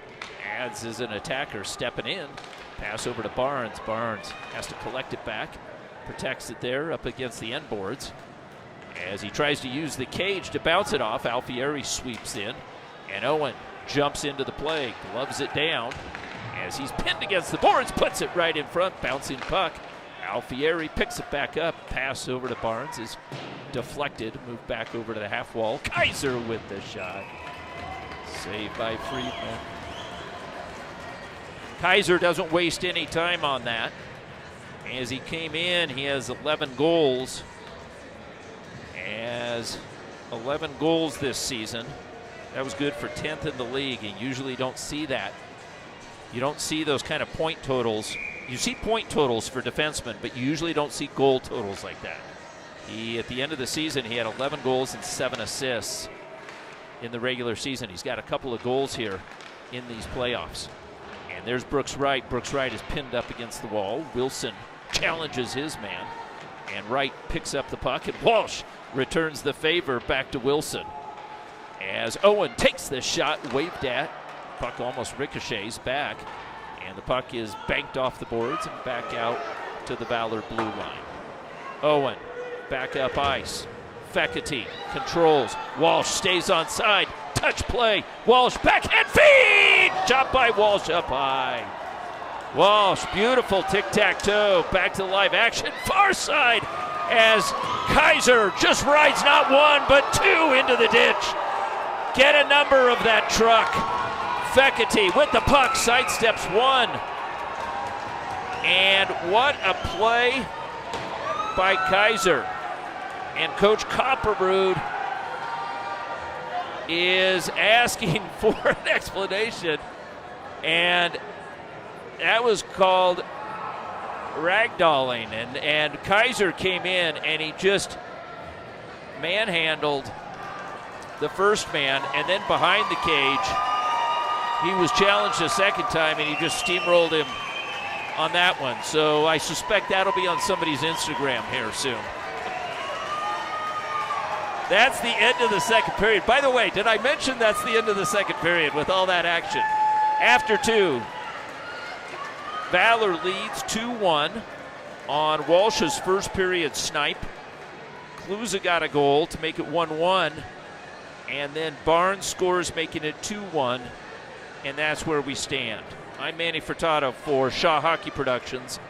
adds as an attacker stepping in. Pass over to Barnes. Barnes has to collect it back, protects it there up against the end boards. As he tries to use the cage to bounce it off, Alfieri sweeps in, and Owen jumps into the play, gloves it down. As he's pinned against the boards, puts it right in front, bouncing puck. Alfieri picks it back up, pass over to Barnes is deflected, moved back over to the half wall. Kaiser with the shot. Saved by Friedman. Kaiser doesn't waste any time on that. As he came in, he has 11 goals. Has 11 goals this season. That was good for 10th in the league. You usually don't see that. You don't see those kind of point totals. You see point totals for defensemen, but you usually don't see goal totals like that. At the end of the season, he had 11 goals and 7 assists in the regular season. He's got a couple of goals here in these playoffs. And there's Brooks Wright. Brooks Wright is pinned up against the wall. Wilson challenges his man, and Wright picks up the puck, and Walsh returns the favor back to Wilson. As Owen takes the shot, waved at. Puck almost ricochets back, and the puck is banked off the boards and back out to the Valor blue line. Owen back up ice. Fekete controls. Walsh stays on side. Touch play. Walsh backhand feed! Chopped by Walsh up high. Walsh, beautiful tic-tac-toe. Back to live action. Far side as Kaiser just rides not one but two into the ditch. Get a number of that truck. Fekete with the puck, sidesteps one. And what a play by Kaiser. And Coach Copperrood is asking for an explanation. And that was called ragdolling. And Kaiser came in and he just manhandled the first man, and then behind the cage, he was challenged a second time, and he just steamrolled him on that one. So I suspect that'll be on somebody's Instagram here soon. That's the end of the second period. By the way, did I mention that's the end of the second period with all that action? After two, Valor leads 2-1 on Walsh's first period snipe. Kluza got a goal to make it 1-1. And then Barnes scores, making it 2-1, and that's where we stand. I'm Manny Furtado for Shaw Hockey Productions.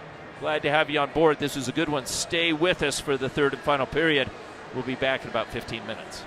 Glad to have you on board. This is a good one. Stay with us for the third and final period. We'll be back in about 15 minutes.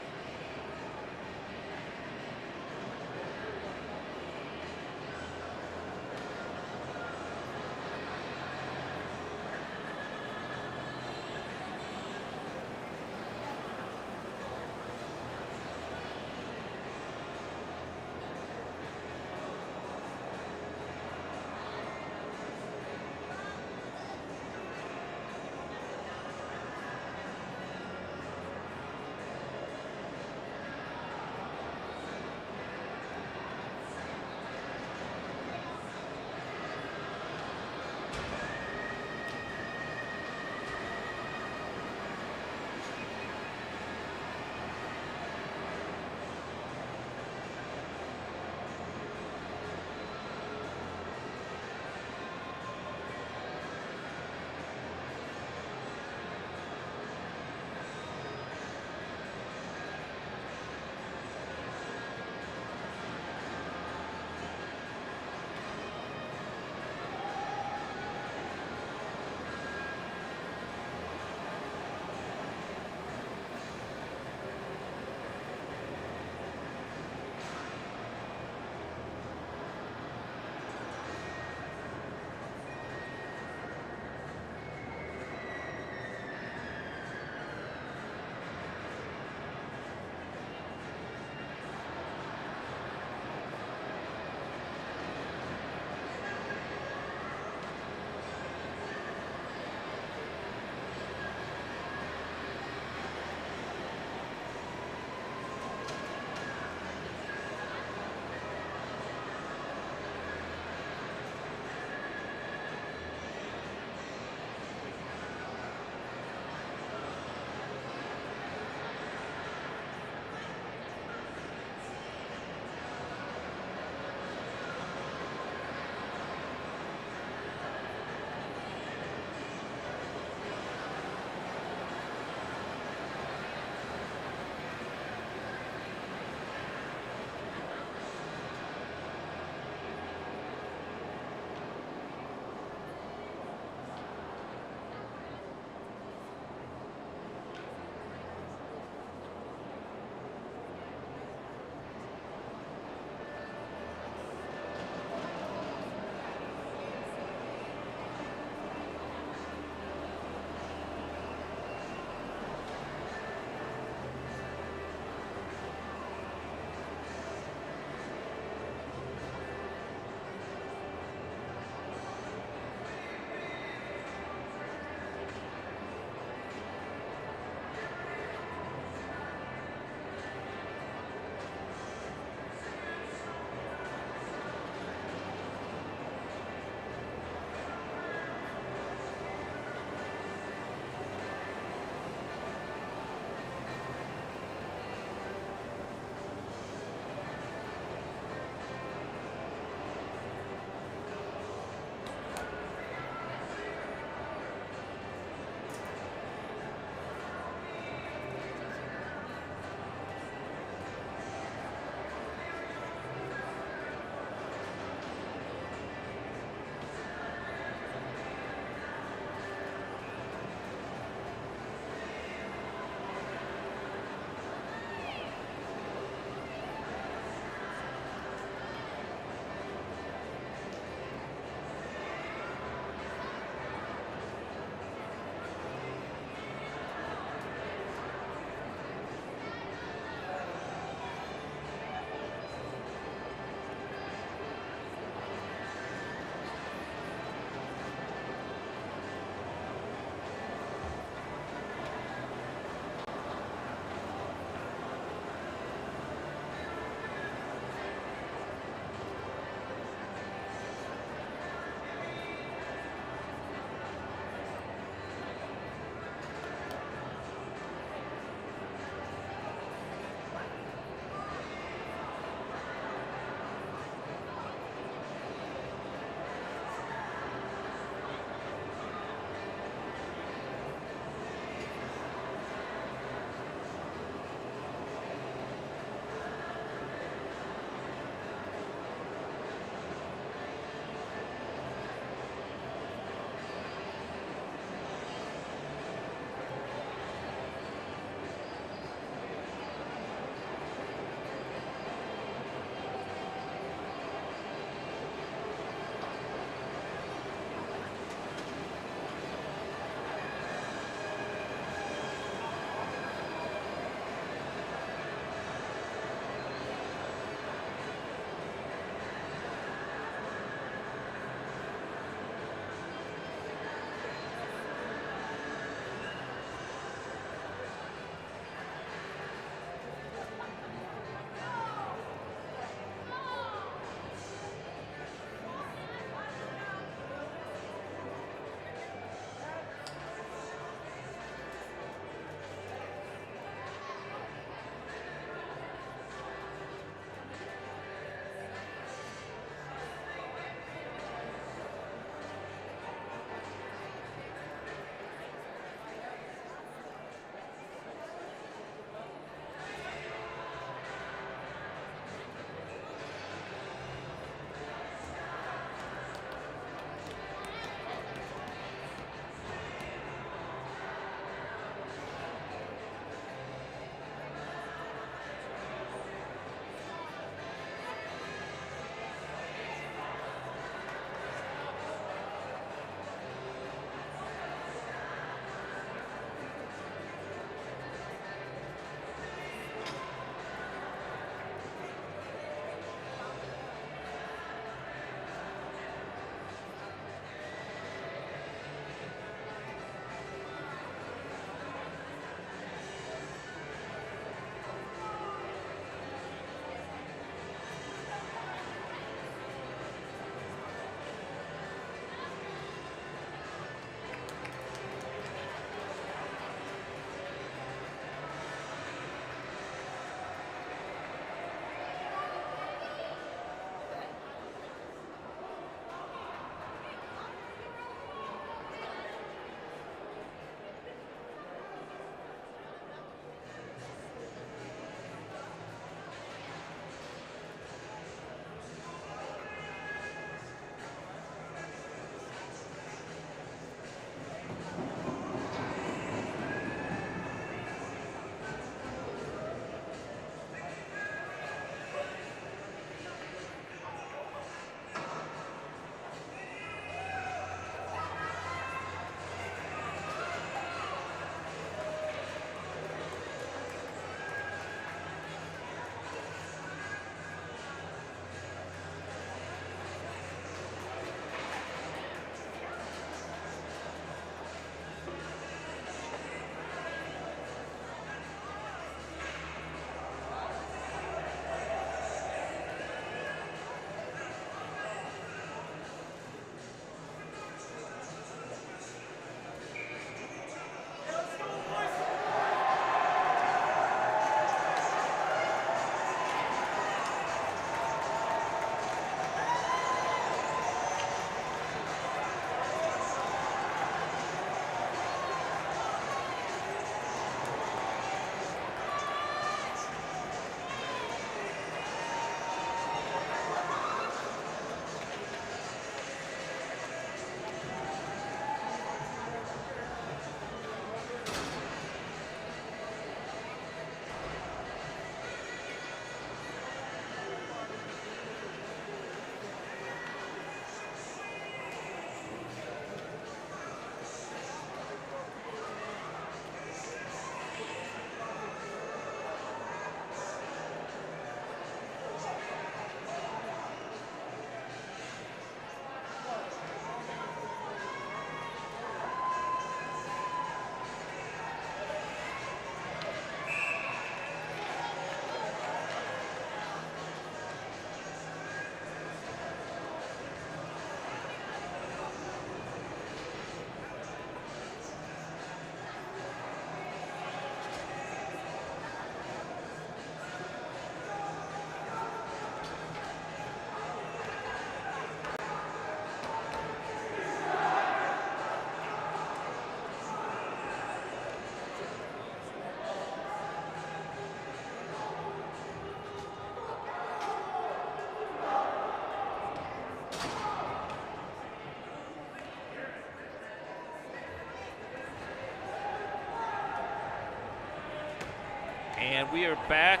And we are back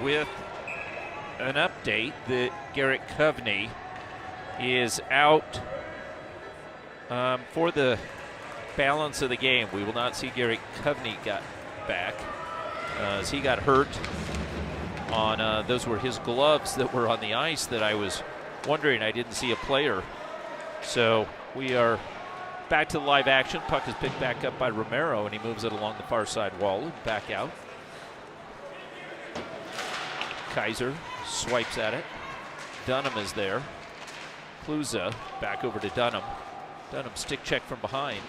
with an update that Garrett Coveney is out for the balance of the game. We will not see Garrett Coveney got back as he got hurt on, those were his gloves that were on the ice that I was wondering. I didn't see a player. So we are back to the live action. Puck is picked back up by Romero, and he moves it along the far side wall and back out. Kaiser swipes at it. Dunham is there. Kluza back over to Dunham. Dunham stick check from behind.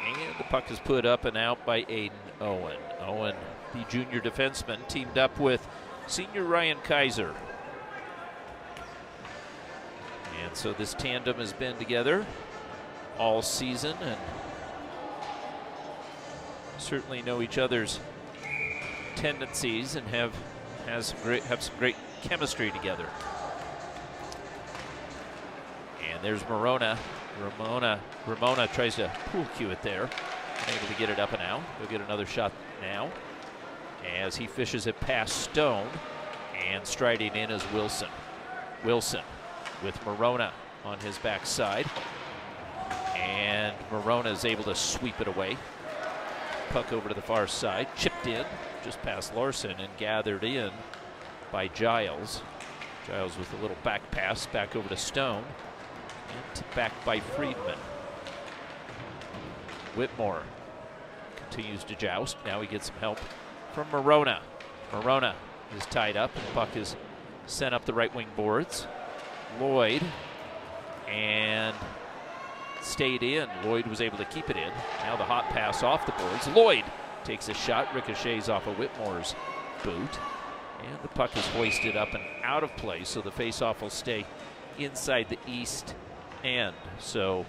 And the puck is put up and out by Aiden Owen. Owen, the junior defenseman, teamed up with senior Ryan Kaiser. And so this tandem has been together all season and certainly know each other's tendencies and have some great chemistry together. And there's Morona. Ramona tries to pool cue it there. Able to get it up and out. He'll get another shot now as he fishes it past Stone, and striding in is Wilson. Wilson with Morona on his backside, and Morona is able to sweep it away. Puck over to the far side, chipped in just past Larson and gathered in by Giles. Giles with a little back pass back over to Stone, and back by Friedman. Whitmore continues to joust. Now he gets some help from Morona. Morona is tied up, and the puck is sent up the right wing boards. Lloyd, and stayed in. Lloyd was able to keep it in. Now the hot pass off the boards. Lloyd takes a shot, ricochets off of Whitmore's boot, and the puck is hoisted up and out of play, so the faceoff will stay inside the east end. So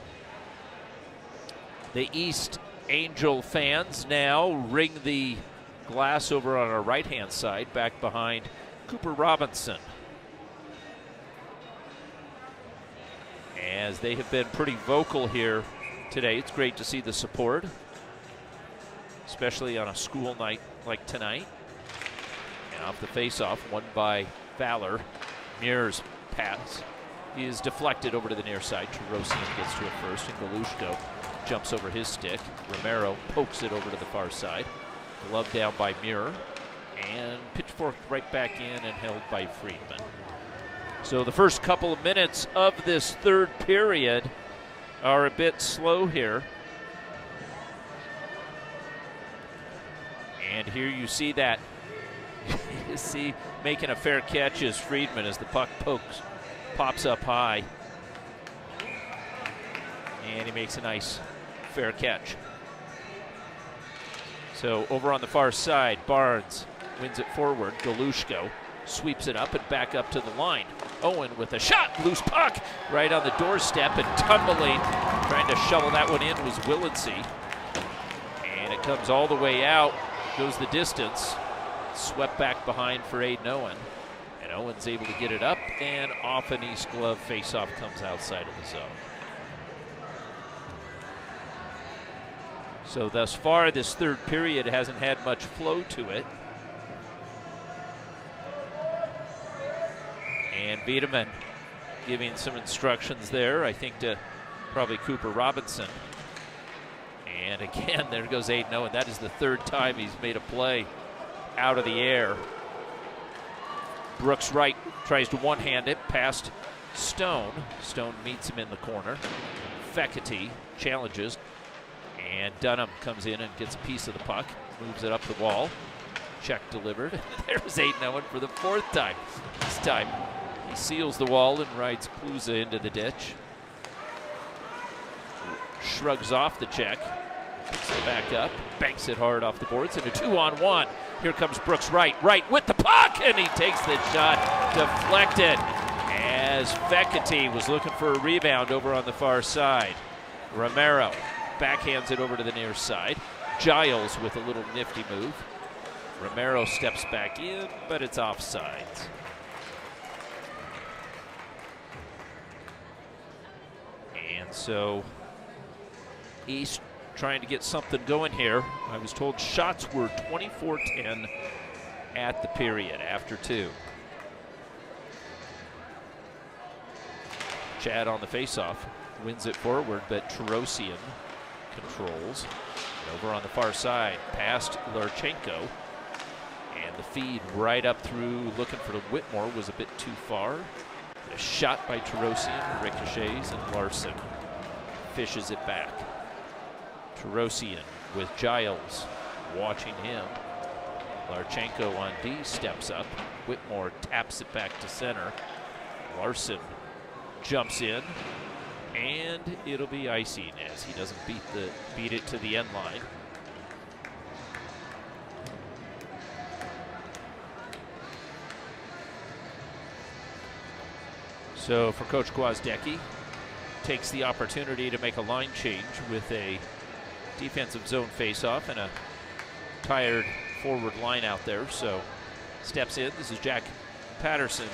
the East Angel fans now ring the glass over on our right-hand side, back behind Cooper Robinson, as they have been pretty vocal here today. It's great to see the support, especially on a school night like tonight. And off the face-off, won by Valor. Muir's pass is deflected over to the near side. Terosian gets to it first, and Galushko jumps over his stick. Romero pokes it over to the far side. Glove down by Muir, and pitchforked right back in and held by Friedman. So the first couple of minutes of this third period are a bit slow here. And here you see that. You see making a fair catch is Friedman as the puck pops up high. And he makes a nice fair catch. So over on the far side, Barnes wins it forward. Galushko sweeps it up and back up to the line. Owen with a shot, loose puck right on the doorstep, and tumbling, trying to shovel that one in was Willency. And it comes all the way out, goes the distance, swept back behind for Aiden Owen. And Owen's able to get it up, and off an East glove faceoff comes outside of the zone. So thus far, this third period hasn't had much flow to it. And Wiedemann giving some instructions there, I think, to probably Cooper Robinson. And again, there goes Aiden Owen. That is the third time he's made a play out of the air. Brooks Wright tries to one-hand it past Stone. Stone meets him in the corner. Fekete challenges, and Dunham comes in and gets a piece of the puck, moves it up the wall. Check delivered. There's Aiden Owen for the fourth time. This time he seals the wall and rides Kluza into the ditch. Shrugs off the check, picks it back up, banks it hard off the boards, and a 2-on-1. Here comes Brooks Wright. Wright with the puck, and he takes the shot, deflected, as Fekete was looking for a rebound over on the far side. Romero backhands it over to the near side. Giles with a little nifty move. Romero steps back in, but it's offsides. And so East trying to get something going here. I was told shots were 24-10 at the period after 2. Chad on the faceoff, wins it forward, but Tarosian controls. And over on the far side, past Larchenko. And the feed right up through, looking for the Whitmore, was a bit too far. A shot by Tarosian, ricochets, and Larson fishes it back. Tarosian with Giles watching him. Larchenko on D steps up. Whitmore taps it back to center. Larson jumps in, and it'll be icing as he doesn't beat it to the end line. So for Coach Gwozdecki, takes the opportunity to make a line change with a defensive zone faceoff and a tired forward line out there. So steps in. This is Jack Patterson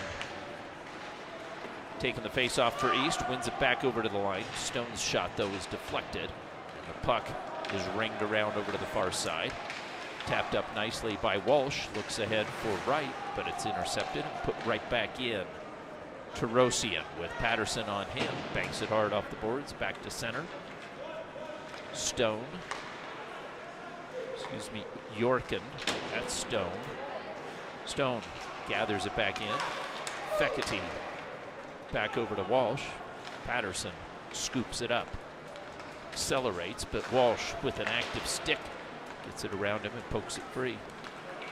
taking the faceoff for East, wins it back over to the line. Stone's shot, though, is deflected. The puck is ringed around over to the far side. Tapped up nicely by Walsh. Looks ahead for right, but it's intercepted and put right back in. Tarosian with Patterson on him. Banks it hard off the boards, back to center. Stone. Excuse me, Yorkin. That's Stone. Stone gathers it back in. Fekete back over to Walsh. Patterson scoops it up. Accelerates, but Walsh with an active stick gets it around him and pokes it free.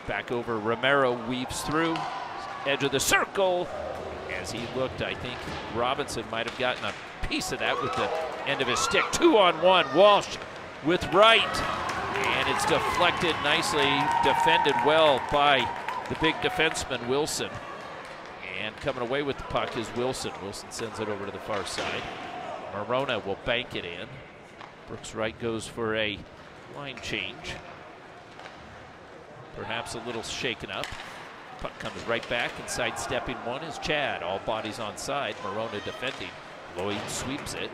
Back over, Romero weaves through. Edge of the circle. As he looked, I think Robinson might have gotten a piece of that with the end of his stick. 2-on-1, Walsh with right. And it's deflected nicely, defended well by the big defenseman, Wilson. And coming away with the puck is Wilson. Wilson sends it over to the far side. Morona will bank it in. Brooks Wright goes for a line change. Perhaps a little shaken up. Puck comes right back, and sidestepping one is Chad. All bodies on side. Morona defending. Lloyd sweeps it.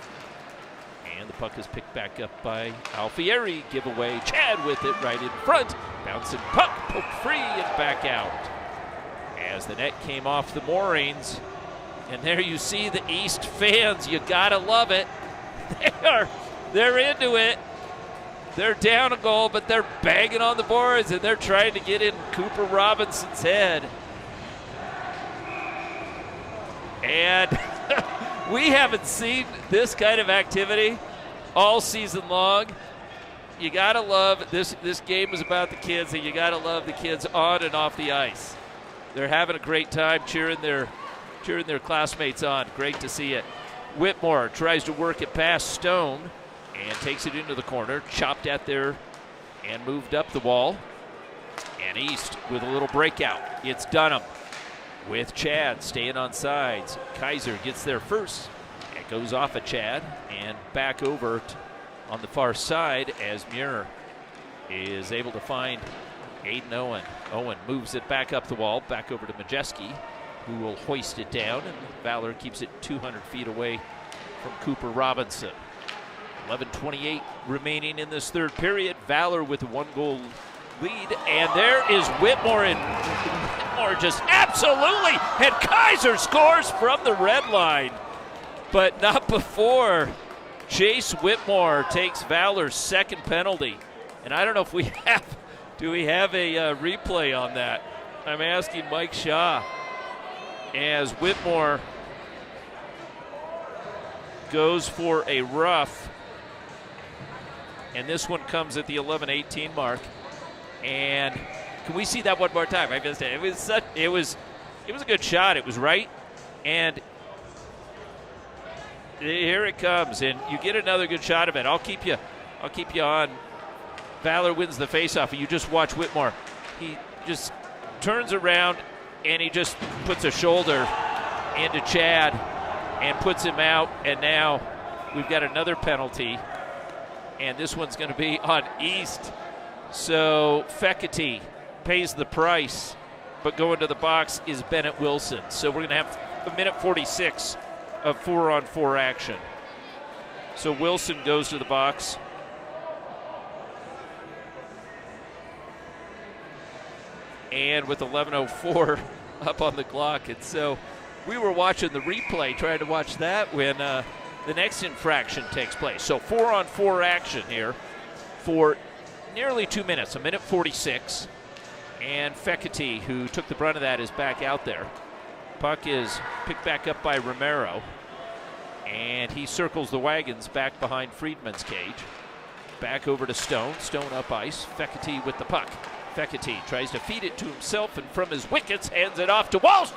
And the puck is picked back up by Alfieri. Giveaway. Chad with it right in front. Bouncing puck, poked free and back out. As the net came off the moorings. And there you see the East fans. You gotta love it. They're into it. They're down a goal, but they're banging on the boards, and they're trying to get in Cooper Robinson's head. And we haven't seen this kind of activity all season long. You gotta love this. This game is about the kids, and you gotta love the kids on and off the ice. They're having a great time cheering their classmates on. Great to see it. Whitmore tries to work it past Stone and takes it into the corner, chopped at there and moved up the wall. And East with a little breakout. It's Dunham with Chad staying on sides. Kaiser gets there first. It goes off of Chad and back over on the far side as Muir is able to find Aiden Owen. Owen moves it back up the wall, back over to Majeski, who will hoist it down, and Valor keeps it 200 feet away from Cooper Robinson. 11:28 remaining in this third period. Valor with a 1-goal lead, and there is Whitmore, and Whitmore just absolutely, and Kaiser scores from the red line, but not before Chase Whitmore takes Valor's second penalty. And I don't know if we have, do we have a replay on that? I'm asking Mike Shaw. As Whitmore goes for a rough, and this one comes at the 11:18 mark. And can we see that one more time? I missed it. It was a good shot. It was right, and here it comes, and you get another good shot of it. I'll keep you on. Valor wins the faceoff, and you just watch Whitmore. He just turns around, and he just puts a shoulder into Chad and puts him out, and now we've got another penalty, and this one's going to be on East. So Fekete pays the price, but going to the box is Bennett Wilson. So we're going to have a minute 46 of 4-on-4 action. So Wilson goes to the box. and with 11:04 up on the clock. And so we were watching the replay, trying to watch that when the next infraction takes place. So 4-on-4 action here for nearly 2 minutes, 1:46. And Fekete, who took the brunt of that, is back out there. Puck is picked back up by Romero. And he circles the wagons back behind Friedman's cage. Back over to Stone. Stone up ice. Fekete with the puck. Fekete tries to feed it to himself, and from his wickets hands it off to Walsh.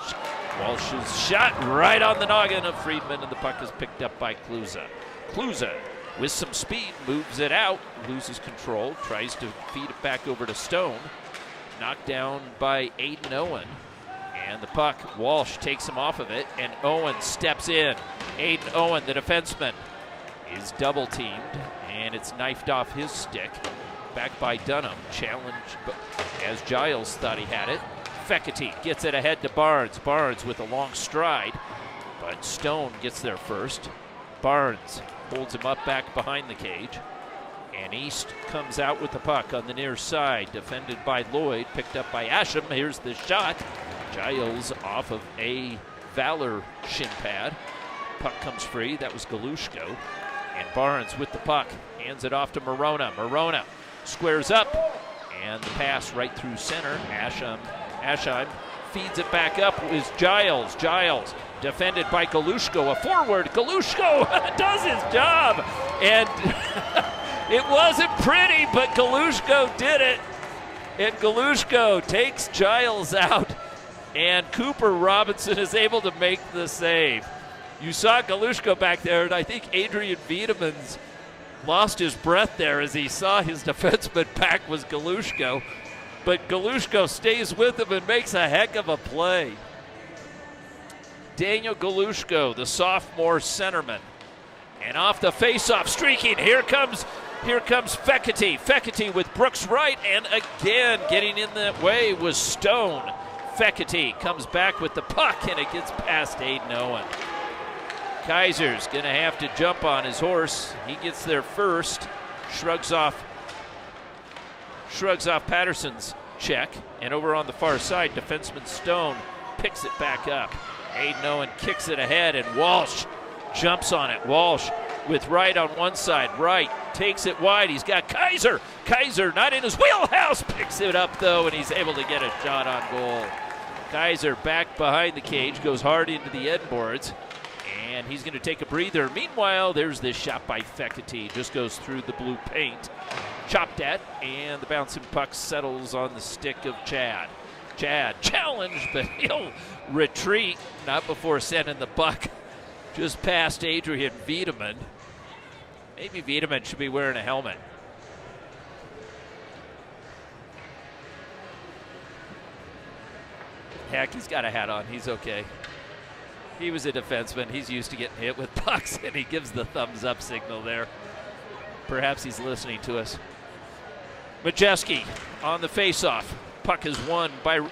Walsh's shot right on the noggin of Friedman, and the puck is picked up by Kluza. Kluza, with some speed, moves it out, loses control, tries to feed it back over to Stone. Knocked down by Aiden Owen. And the puck, Walsh takes him off of it, and Owen steps in. Aiden Owen, the defenseman, is double teamed, and it's knifed off his stick. Back by Dunham, challenged as Giles thought he had it. Fekete gets it ahead to Barnes. Barnes with a long stride, but Stone gets there first. Barnes holds him up back behind the cage. And East comes out with the puck on the near side, defended by Lloyd, picked up by Asham. Here's the shot. Giles off of a Valor shin pad. Puck comes free. That was Galushko. And Barnes with the puck hands it off to Morona. Morona squares up, and the pass right through center. Asham feeds it back up. Is Giles. Giles defended by Galushko. A forward. Galushko does his job. And it wasn't pretty, but Galushko did it. And Galushko takes Giles out. And Cooper Robinson is able to make the save. You saw Galushko back there, and I think Adrian Wiedemann's lost his breath there as he saw his defenseman back was Galushko. But Galushko stays with him and makes a heck of a play. Daniel Galushko, the sophomore centerman. And off the faceoff, streaking, here comes Fekete. Fekete with Brooks right, and again getting in that way was Stone. Fekete comes back with the puck, and it gets past Aiden Owen. Kaiser's gonna have to jump on his horse. He gets there first, shrugs off Patterson's check, and over on the far side, defenseman Stone picks it back up. Aiden Owen kicks it ahead, and Walsh jumps on it. Walsh with right on one side, right, takes it wide. He's got Kaiser. Kaiser not in his wheelhouse, picks it up though, and he's able to get a shot on goal. Kaiser back behind the cage, goes hard into the end boards, and he's going to take a breather. Meanwhile, there's this shot by Fekete, just goes through the blue paint. Chopped at, and the bouncing puck settles on the stick of Chad. Chad challenged, but he'll retreat, not before sending the puck just past Adrian Wiedemann. Maybe Wiedemann should be wearing a helmet. Heck, he's got a hat on. He's okay. He was a defenseman. He's used to getting hit with pucks, and he gives the thumbs up signal there. Perhaps he's listening to us. Majeski on the faceoff. Puck is won by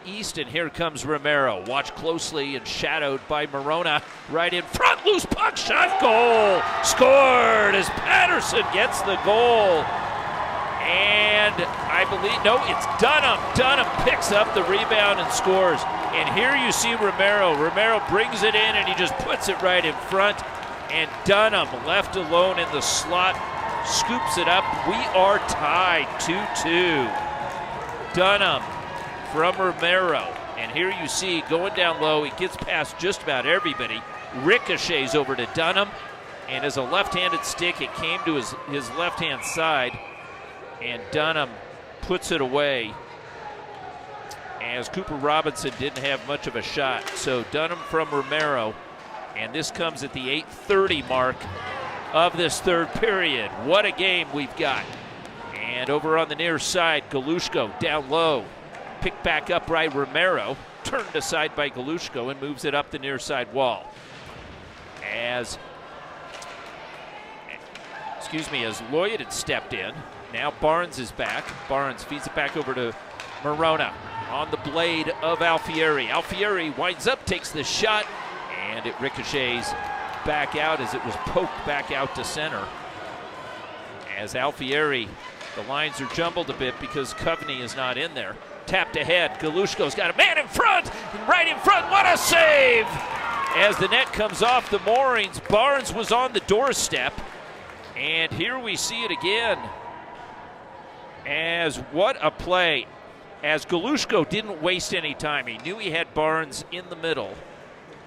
East, and here comes Romero. Watch closely and shadowed by Morona. Right in front, loose puck, shot, goal! Scored as Patterson gets the goal. And I believe, no, it's Dunham. Dunham picks up the rebound and scores. And here you see Romero. Romero brings it in, and he just puts it right in front. And Dunham, left alone in the slot, scoops it up. We are tied 2-2. Dunham from Romero. And here you see, going down low, he gets past just about everybody. Ricochets over to Dunham. And as a left-handed stick, it came to his left-hand side. And Dunham puts it away, as Cooper Robinson didn't have much of a shot. So Dunham from Romero, and this comes at the 8:30 mark of this third period. What a game we've got. And over on the near side, Galushko down low, picked back up by Romero, turned aside by Galushko, and moves it up the near side wall. As Lloyd had stepped in. Now Barnes is back. Barnes feeds it back over to Morona on the blade of Alfieri. Alfieri winds up, takes the shot, and it ricochets back out as it was poked back out to center. As Alfieri, the lines are jumbled a bit because Coveney is not in there. tapped ahead. Galushko's got a man in front, right in front. What a save! As the net comes off the moorings, Barnes was on the doorstep. And here we see it again. As what a play. As Galushko didn't waste any time. He knew he had Barnes in the middle.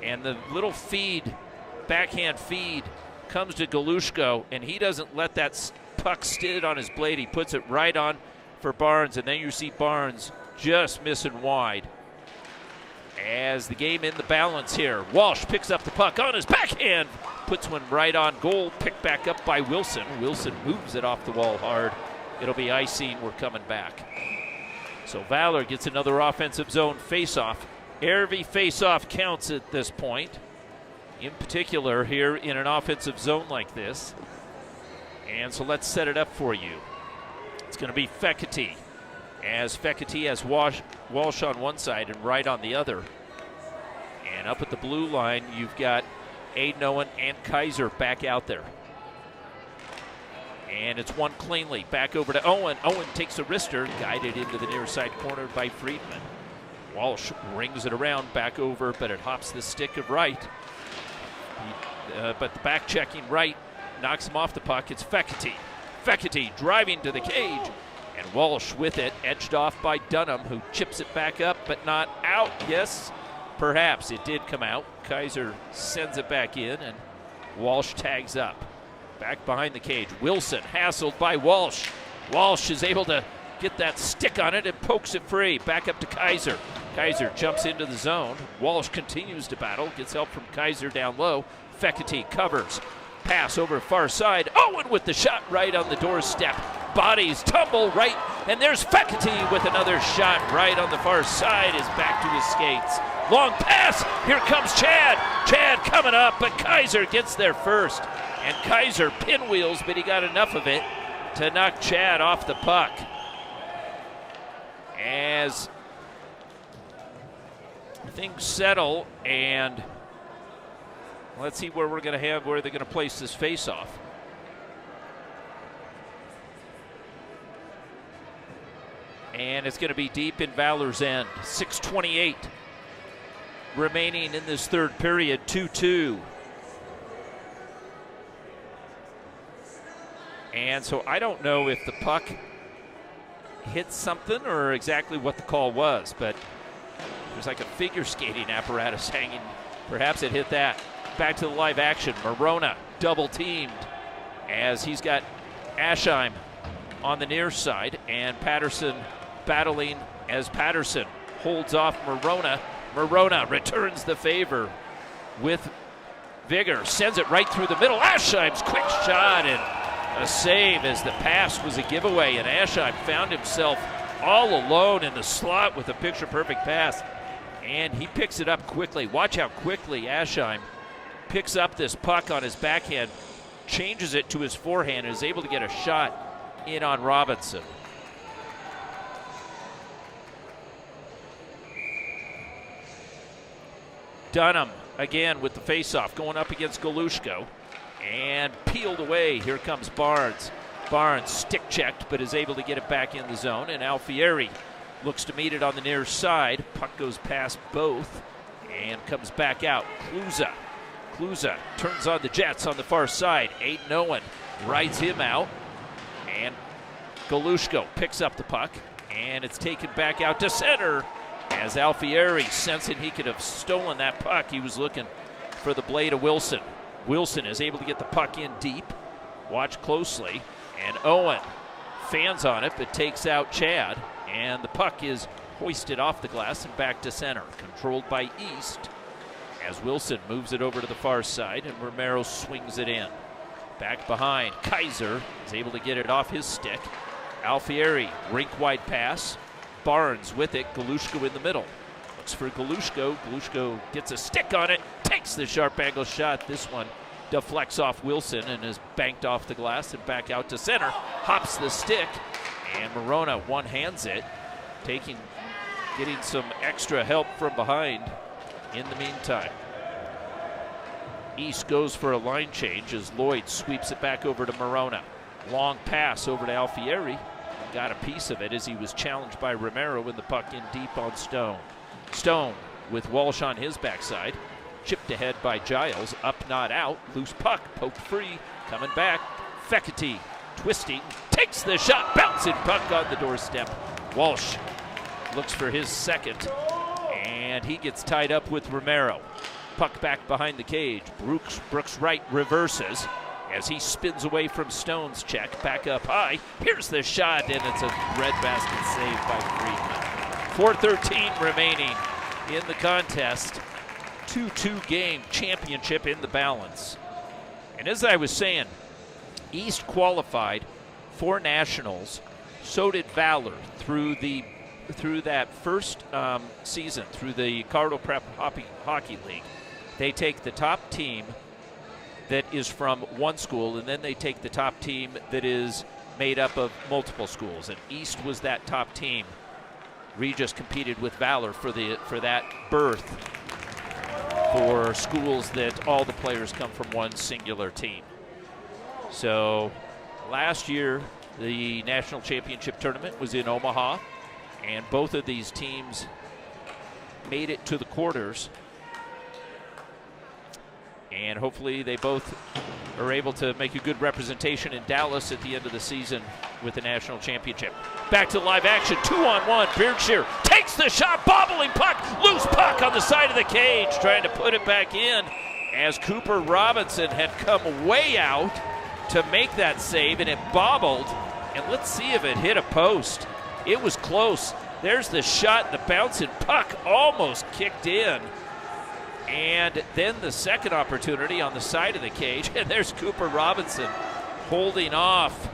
And the little feed, backhand feed, comes to Galushko, and he doesn't let that puck sit on his blade. He puts it right on for Barnes, and then you see Barnes just missing wide. As the game in the balance here, Walsh picks up the puck on his backhand, puts one right on goal, picked back up by Wilson. Wilson moves it off the wall hard. It'll be icing. We're coming back. So Valor gets another offensive zone face-off. Every face-off counts at this point, in particular here in an offensive zone like this. And so let's set it up for you. It's going to be Fekete, as Fekete has Walsh on one side and Wright on the other. And up at the blue line, you've got Aiden Owen and Kaiser back out there. And it's one cleanly back over to Owen. Owen takes a wrister, guided into the near side corner by Friedman. Walsh rings it around back over, but it hops the stick of Wright. But the back checking Wright knocks him off the puck. It's Fekete. Fekete driving to the cage, and Walsh with it, edged off by Dunham, who chips it back up, but not out. Yes, perhaps it did come out. Kaiser sends it back in, and Walsh tags up. Back behind the cage, Wilson hassled by Walsh. Walsh is able to get that stick on it and pokes it free. Back up to Kaiser. Kaiser jumps into the zone. Walsh continues to battle, gets help from Kaiser down low. Fekete covers. Pass over far side. Owen with the shot right on the doorstep. Bodies tumble right, and there's Fekete with another shot right on the far side. Is back to his skates. Long pass. Here comes Chad. Chad coming up, but Kaiser gets there first. And Kaiser pinwheels, but he got enough of it to knock Chad off the puck. As things settle, and let's see where we're going to have, where they're going to place this face-off. And it's going to be deep in Valor's end. 6:28 remaining in this third period, 2-2. And so I don't know if the puck hit something or exactly what the call was, but there's like a figure skating apparatus hanging. Perhaps it hit that. Back to the live action. Morona double teamed as he's got Aschheim on the near side, and Patterson battling as Patterson holds off Morona. Morona returns the favor with vigor, sends it right through the middle. Aschheim's quick shot and a save, as the pass was a giveaway, and Aschheim found himself all alone in the slot with a picture-perfect pass, and he picks it up quickly. Watch how quickly Aschheim picks up this puck on his backhand, changes it to his forehand, and is able to get a shot in on Robinson. Dunham again with the faceoff, going up against Galushko. And peeled away. Here comes Barnes. Barnes stick checked, but is able to get it back in the zone. And Alfieri looks to meet it on the near side. Puck goes past both and comes back out. Kluza turns on the Jets on the far side. Aiden Owen rides him out. And Galushko picks up the puck. And it's taken back out to center as Alfieri, sensing he could have stolen that puck, he was looking for the blade of Wilson. Wilson is able to get the puck in deep. Watch closely. And Owen fans on it, but takes out Chad. And the puck is hoisted off the glass and back to center. Controlled by East as Wilson moves it over to the far side, and Romero swings it in. Back behind, Kaiser is able to get it off his stick. Alfieri, rink-wide pass. Barnes with it, Galushko in the middle. Looks for Galushko. Galushko gets a stick on it, takes the sharp angle shot. This one deflects off Wilson and is banked off the glass and back out to center. Hops the stick, and Morona one-hands it, getting some extra help from behind in the meantime. East goes for a line change as Lloyd sweeps it back over to Morona. Long pass over to Alfieri. got a piece of it as he was challenged by Romero with the puck in deep on Stone. Stone with Walsh on his backside. Chipped ahead by Giles. Up, not out. Loose puck. Poked free. Coming back. Fekete twisting. Takes the shot. Bouncing puck on the doorstep. Walsh looks for his second. And he gets tied up with Romero. Puck back behind the cage. Brooks Wright reverses as he spins away from Stone's check. Back up high. Here's the shot, and it's a red basket save by Friedman. 4:13 remaining in the contest. 2-2 game championship in the balance. And as I was saying, East qualified for nationals. So did Valor through that first season, through the Colorado Prep Hockey League. They take the top team that is from one school, and then they take the top team that is made up of multiple schools. And East was that top team. Regis competed with Valor for that berth for schools that all the players come from one singular team. So last year, the national championship tournament was in Omaha, and both of these teams made it to the quarters. And hopefully they both are able to make a good representation in Dallas at the end of the season with the national championship. Back to live action, 2-on-1. Beardshear takes the shot, bobbling puck, loose puck on the side of the cage, trying to put it back in as Cooper Robinson had come way out to make that save, and it bobbled. And let's see if it hit a post. It was close. There's the shot, the bouncing puck almost kicked in. And then the second opportunity on the side of the cage, and there's Cooper Robinson holding off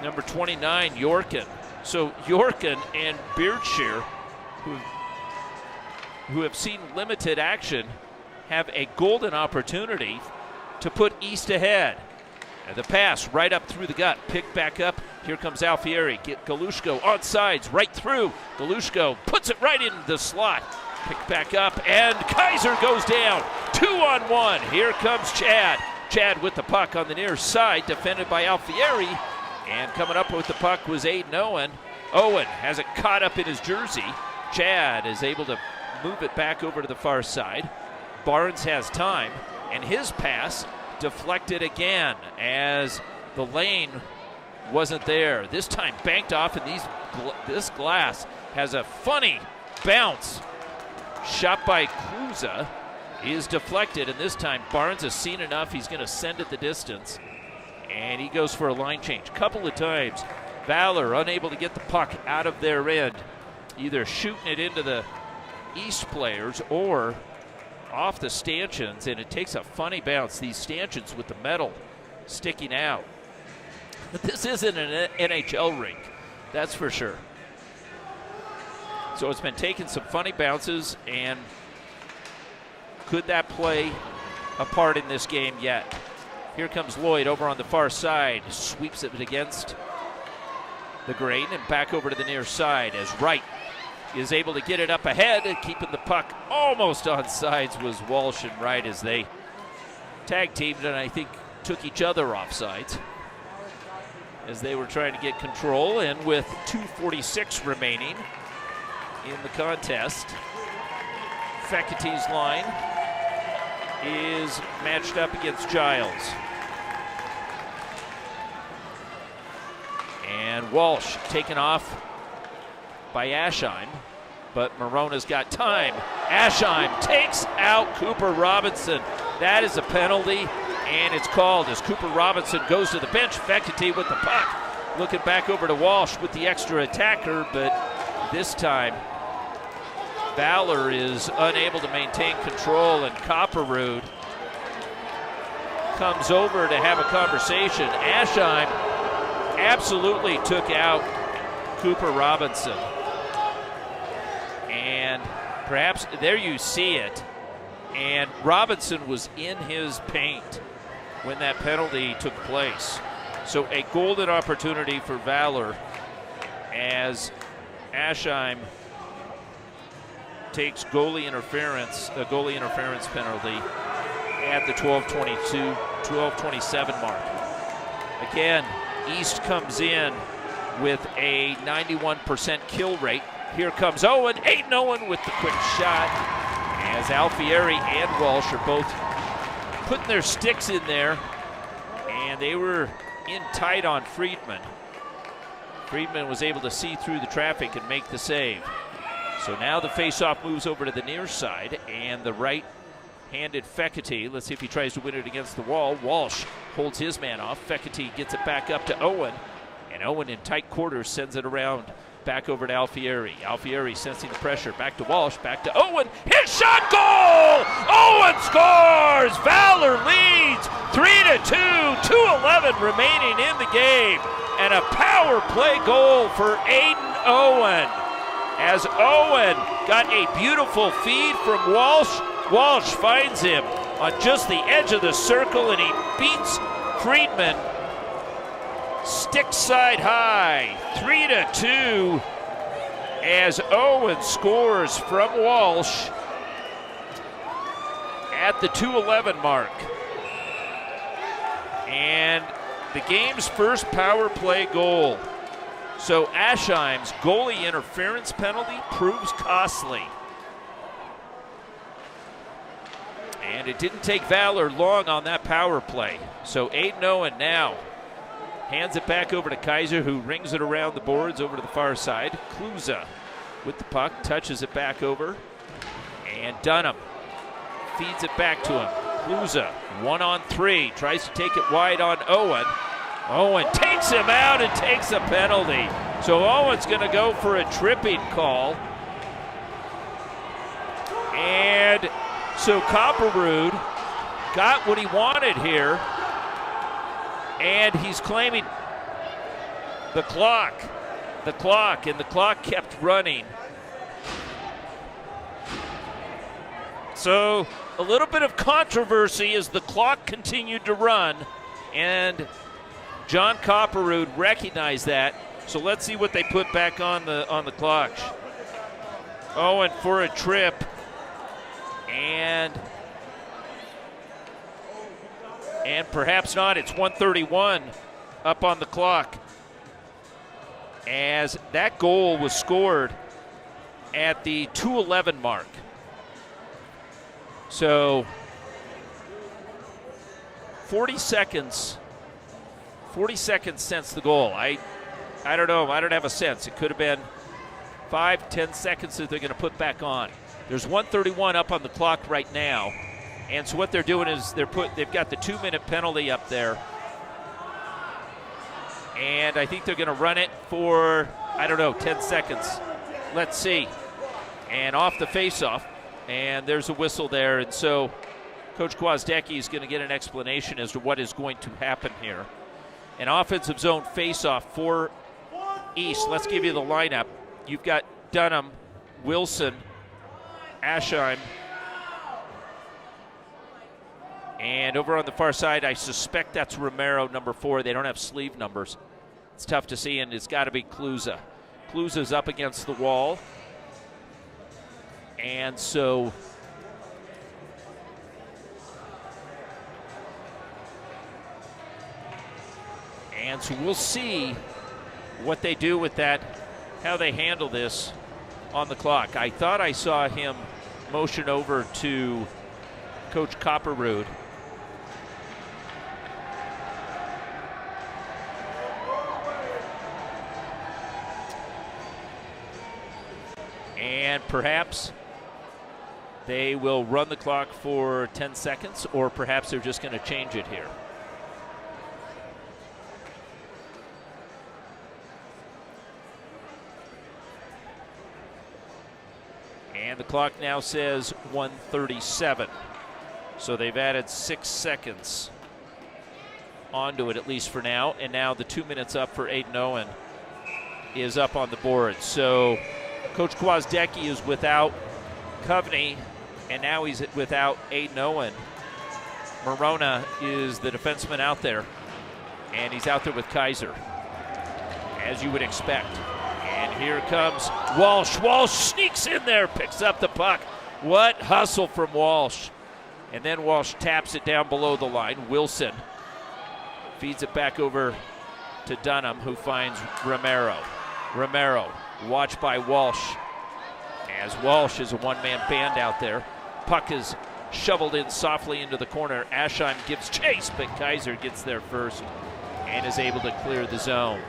number 29, Yorkin. So Yorkin and Beardshear, who have seen limited action, have a golden opportunity to put East ahead. And the pass right up through the gut, picked back up. Here comes Alfieri. Get Galushko on sides, right through. Galushko puts it right in the slot. Picked back up, and Kaiser goes down. 2-on-1. Here comes Chad. Chad with the puck on the near side, defended by Alfieri. And coming up with the puck was Aiden Owen. Owen has it caught up in his jersey. Chad is able to move it back over to the far side. Barnes has time, and his pass deflected again as the lane wasn't there. This time banked off, and this glass has a funny bounce. Shot by Kluza is deflected, and this time Barnes has seen enough. He's going to send it the distance, and he goes for a line change. Couple of times, Valor unable to get the puck out of their end, either shooting it into the East players or off the stanchions, and it takes a funny bounce. These stanchions with the metal sticking out. But this isn't an NHL rink, that's for sure. So it's been taking some funny bounces, and could that play a part in this game yet? Here comes Lloyd over on the far side, sweeps it against the grain and back over to the near side as Wright is able to get it up ahead, and keeping the puck almost on sides was Walsh and Wright as they tag teamed and I think took each other off sides as they were trying to get control. And with 2:46 remaining in the contest, Fekete's line is matched up against Giles. And Walsh taken off by Aschheim, but Morona's got time. Aschheim takes out Cooper Robinson. That is a penalty, and it's called as Cooper Robinson goes to the bench. Fekete with the puck, looking back over to Walsh with the extra attacker, but this time Valor is unable to maintain control, and Copperrood comes over to have a conversation. Aschheim absolutely took out Cooper Robinson. And perhaps there you see it. And Robinson was in his paint when that penalty took place. So a golden opportunity for Valor as Aschheim takes a goalie interference penalty at the 12:27 mark. Again, East comes in with a 91% kill rate. Here comes Owen. Aiden Owen with the quick shot as Alfieri and Walsh are both putting their sticks in there, and they were in tight on Friedman. Friedman was able to see through the traffic and make the save. So now the faceoff moves over to the near side, and the right-handed Fekete, let's see if he tries to win it against the wall. Walsh holds his man off. Fekete gets it back up to Owen, and Owen in tight quarters sends it around back over to Alfieri. Alfieri sensing the pressure. Back to Walsh, back to Owen. His shot, goal! Owen scores! Valor leads 3-2, 2:11 remaining in the game. And a power play goal for Aiden Owen. As Owen got a beautiful feed from Walsh. Walsh finds him on just the edge of the circle, and he beats Friedman stick side high, 3-2, as Owen scores from Walsh at the 2:11 mark. And the game's first power play goal. So Aschheim's goalie interference penalty proves costly. And it didn't take Valor long on that power play. So Aiden Owen now hands it back over to Kaiser, who rings it around the boards over to the far side. Kluza with the puck, touches it back over. And Dunham feeds it back to him. Kluza, 1-on-3, tries to take it wide on Owen. Owen takes him out and takes a penalty. So Owen's going to go for a tripping call. And so Copperrood got what he wanted here. And he's claiming the clock, and the clock kept running. So a little bit of controversy as the clock continued to run, and John Copperrood recognized that. So let's see what they put back on the clock. Owen for a trip, and perhaps not. It's 1:31 up on the clock, as that goal was scored at the 2:11 mark. So 40 seconds since the goal. I don't know. I don't have a sense. It could have been 5-10 seconds that they're going to put back on. There's 1:31 up on the clock right now. And so what they're doing is they've got the 2-minute penalty up there. And I think they're going to run it for, 10 seconds. Let's see. And off the faceoff. And there's a whistle there. And so Coach Gwozdecki is going to get an explanation as to what is going to happen here. An offensive zone faceoff for East. Let's give you the lineup. You've got Dunham, Wilson, Aschheim. And over on the far side, I suspect that's Romero, number 4. They don't have sleeve numbers. It's tough to see, and it's got to be Kluza. Kluza's up against the wall. And so we'll see what they do with that, how they handle this on the clock. I thought I saw him motion over to Coach Copperrood. And perhaps they will run the clock for 10 seconds, or perhaps they're just going to change it here. And the clock now says 1:37. So they've added 6 seconds onto it, at least for now. And now the 2 minutes up for Aiden Owen is up on the board. So Coach Gwozdecki is without Coveney, and now he's without Aiden Owen. Morona is the defenseman out there, and he's out there with Kaiser, as you would expect. And here comes Walsh. Walsh sneaks in there, picks up the puck. What hustle from Walsh. And then Walsh taps it down below the line. Wilson feeds it back over to Dunham, who finds Romero. Romero, watched by Walsh, as Walsh is a one-man band out there. Puck is shoveled in softly into the corner. Aschheim gives chase, but Kaiser gets there first and is able to clear the zone.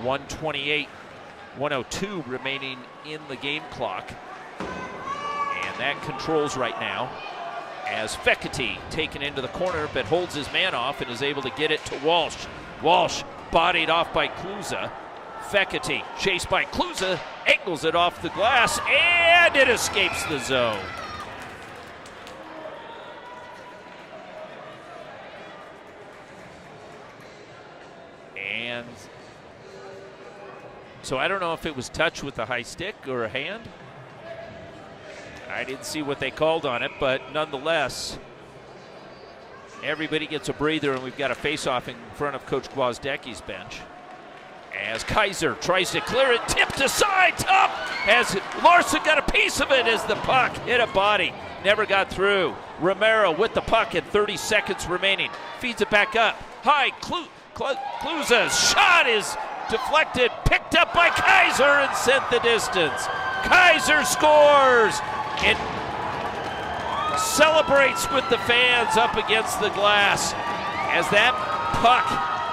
1:28-1:02 remaining in the game clock. And that controls right now as Fekete taken into the corner but holds his man off and is able to get it to Walsh. Walsh bodied off by Kluza. Fekete chased by Kluza, angles it off the glass, and it escapes the zone. And so I don't know if it was touch with a high stick or a hand. I didn't see what they called on it, but nonetheless, everybody gets a breather, and we've got a face-off in front of Coach Gwozdecki's bench. As Kaiser tries to clear it, tipped aside, top, as Larson got a piece of it as the puck hit a body, never got through. Romero with the puck at 30 seconds remaining, feeds it back up, high, Kluza's shot is deflected, picked up by Kaiser and sent the distance. Kaiser scores and celebrates with the fans up against the glass. As that puck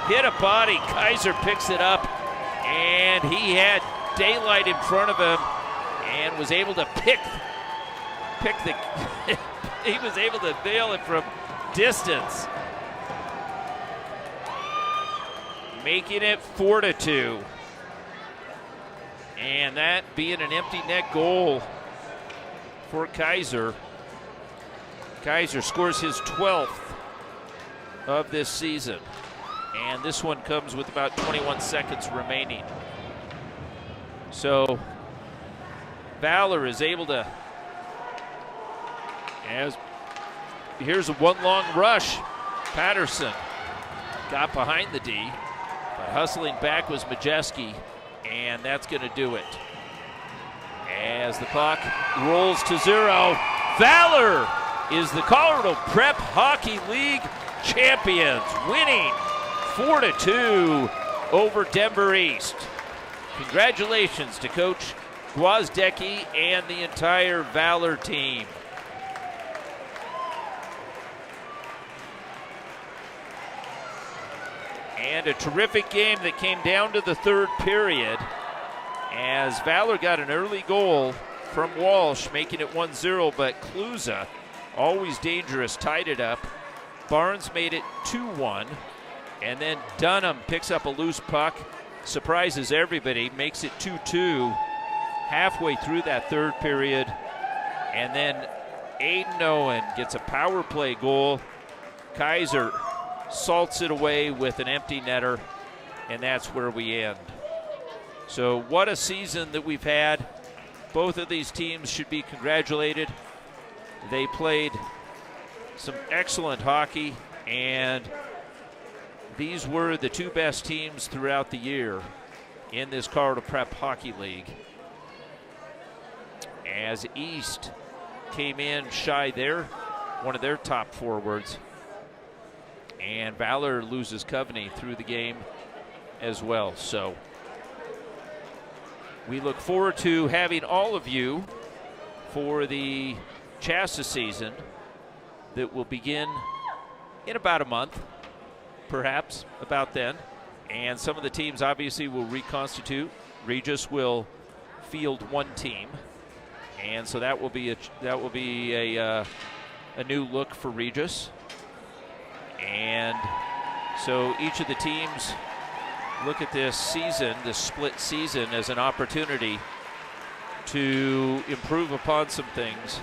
hit a body, Kaiser picks it up, and he had daylight in front of him and was able to pick the he was able to nail it from distance, making it 4-2. And that being an empty net goal for Kaiser. Kaiser scores his 12th of this season. And this one comes with about 21 seconds remaining. So Valor is able to, as here's a one long rush. Patterson got behind the D, but hustling back was Majeski, and that's going to do it. As the clock rolls to 0, Valor is the Colorado Prep Hockey League champions, winning 4-2 over Denver East. Congratulations to Coach Gwozdecki and the entire Valor team. And a terrific game that came down to the third period as Valor got an early goal from Walsh, making it 1-0, but Kluza, always dangerous, tied it up. Barnes made it 2-1, and then Dunham picks up a loose puck, surprises everybody, makes it 2-2 halfway through that third period, and then Aiden Owen gets a power play goal. Kaiser salts it away with an empty netter, and that's where we end. So what a season that we've had. Both of these teams should be congratulated. They played some excellent hockey, and these were the two best teams throughout the year in this Colorado Prep Hockey League. As East came in shy there, one of their top forwards, and Valor loses Coveney through the game as well. So we look forward to having all of you for the Chasta season that will begin in about a month, perhaps about then. And some of the teams obviously will reconstitute. Regis will field one team, and so that will be a new look for Regis. And so each of the teams look at this season, this split season, as an opportunity to improve upon some things.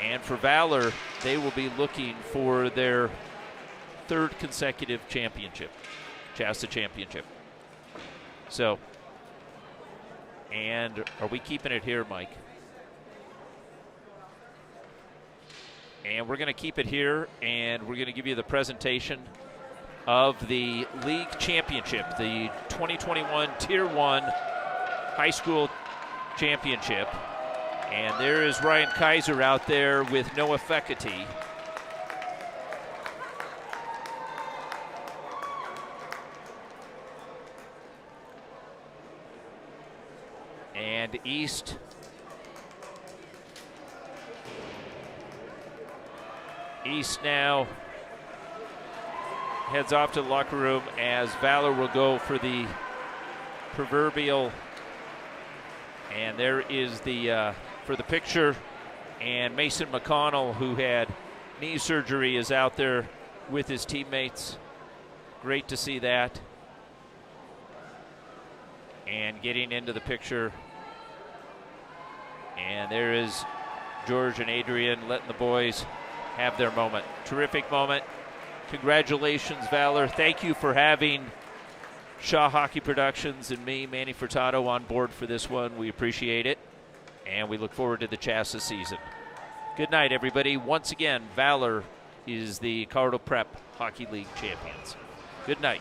And for Valor, they will be looking for their third consecutive championship, Chasta championship. So, and are we keeping it here, Mike? And we're going to keep it here, and we're going to give you the presentation of the league championship, the 2021 Tier 1 high school championship. And there is Ryan Kaiser out there with Noah Fekete. And East now heads off to the locker room as Valor will go for the proverbial, and there is the for the picture, and Mason McConnell, who had knee surgery, is out there with his teammates. Great to see that. And getting into the picture, and there is George and Adrian letting the boys have their moment. Terrific moment. Congratulations, Valor. Thank you for having Shaw Hockey Productions and me, Manny Furtado, on board for this one. We appreciate it, and we look forward to the Chassa season. Good night, everybody. Once again, Valor is the Colorado Prep Hockey League champions. Good night.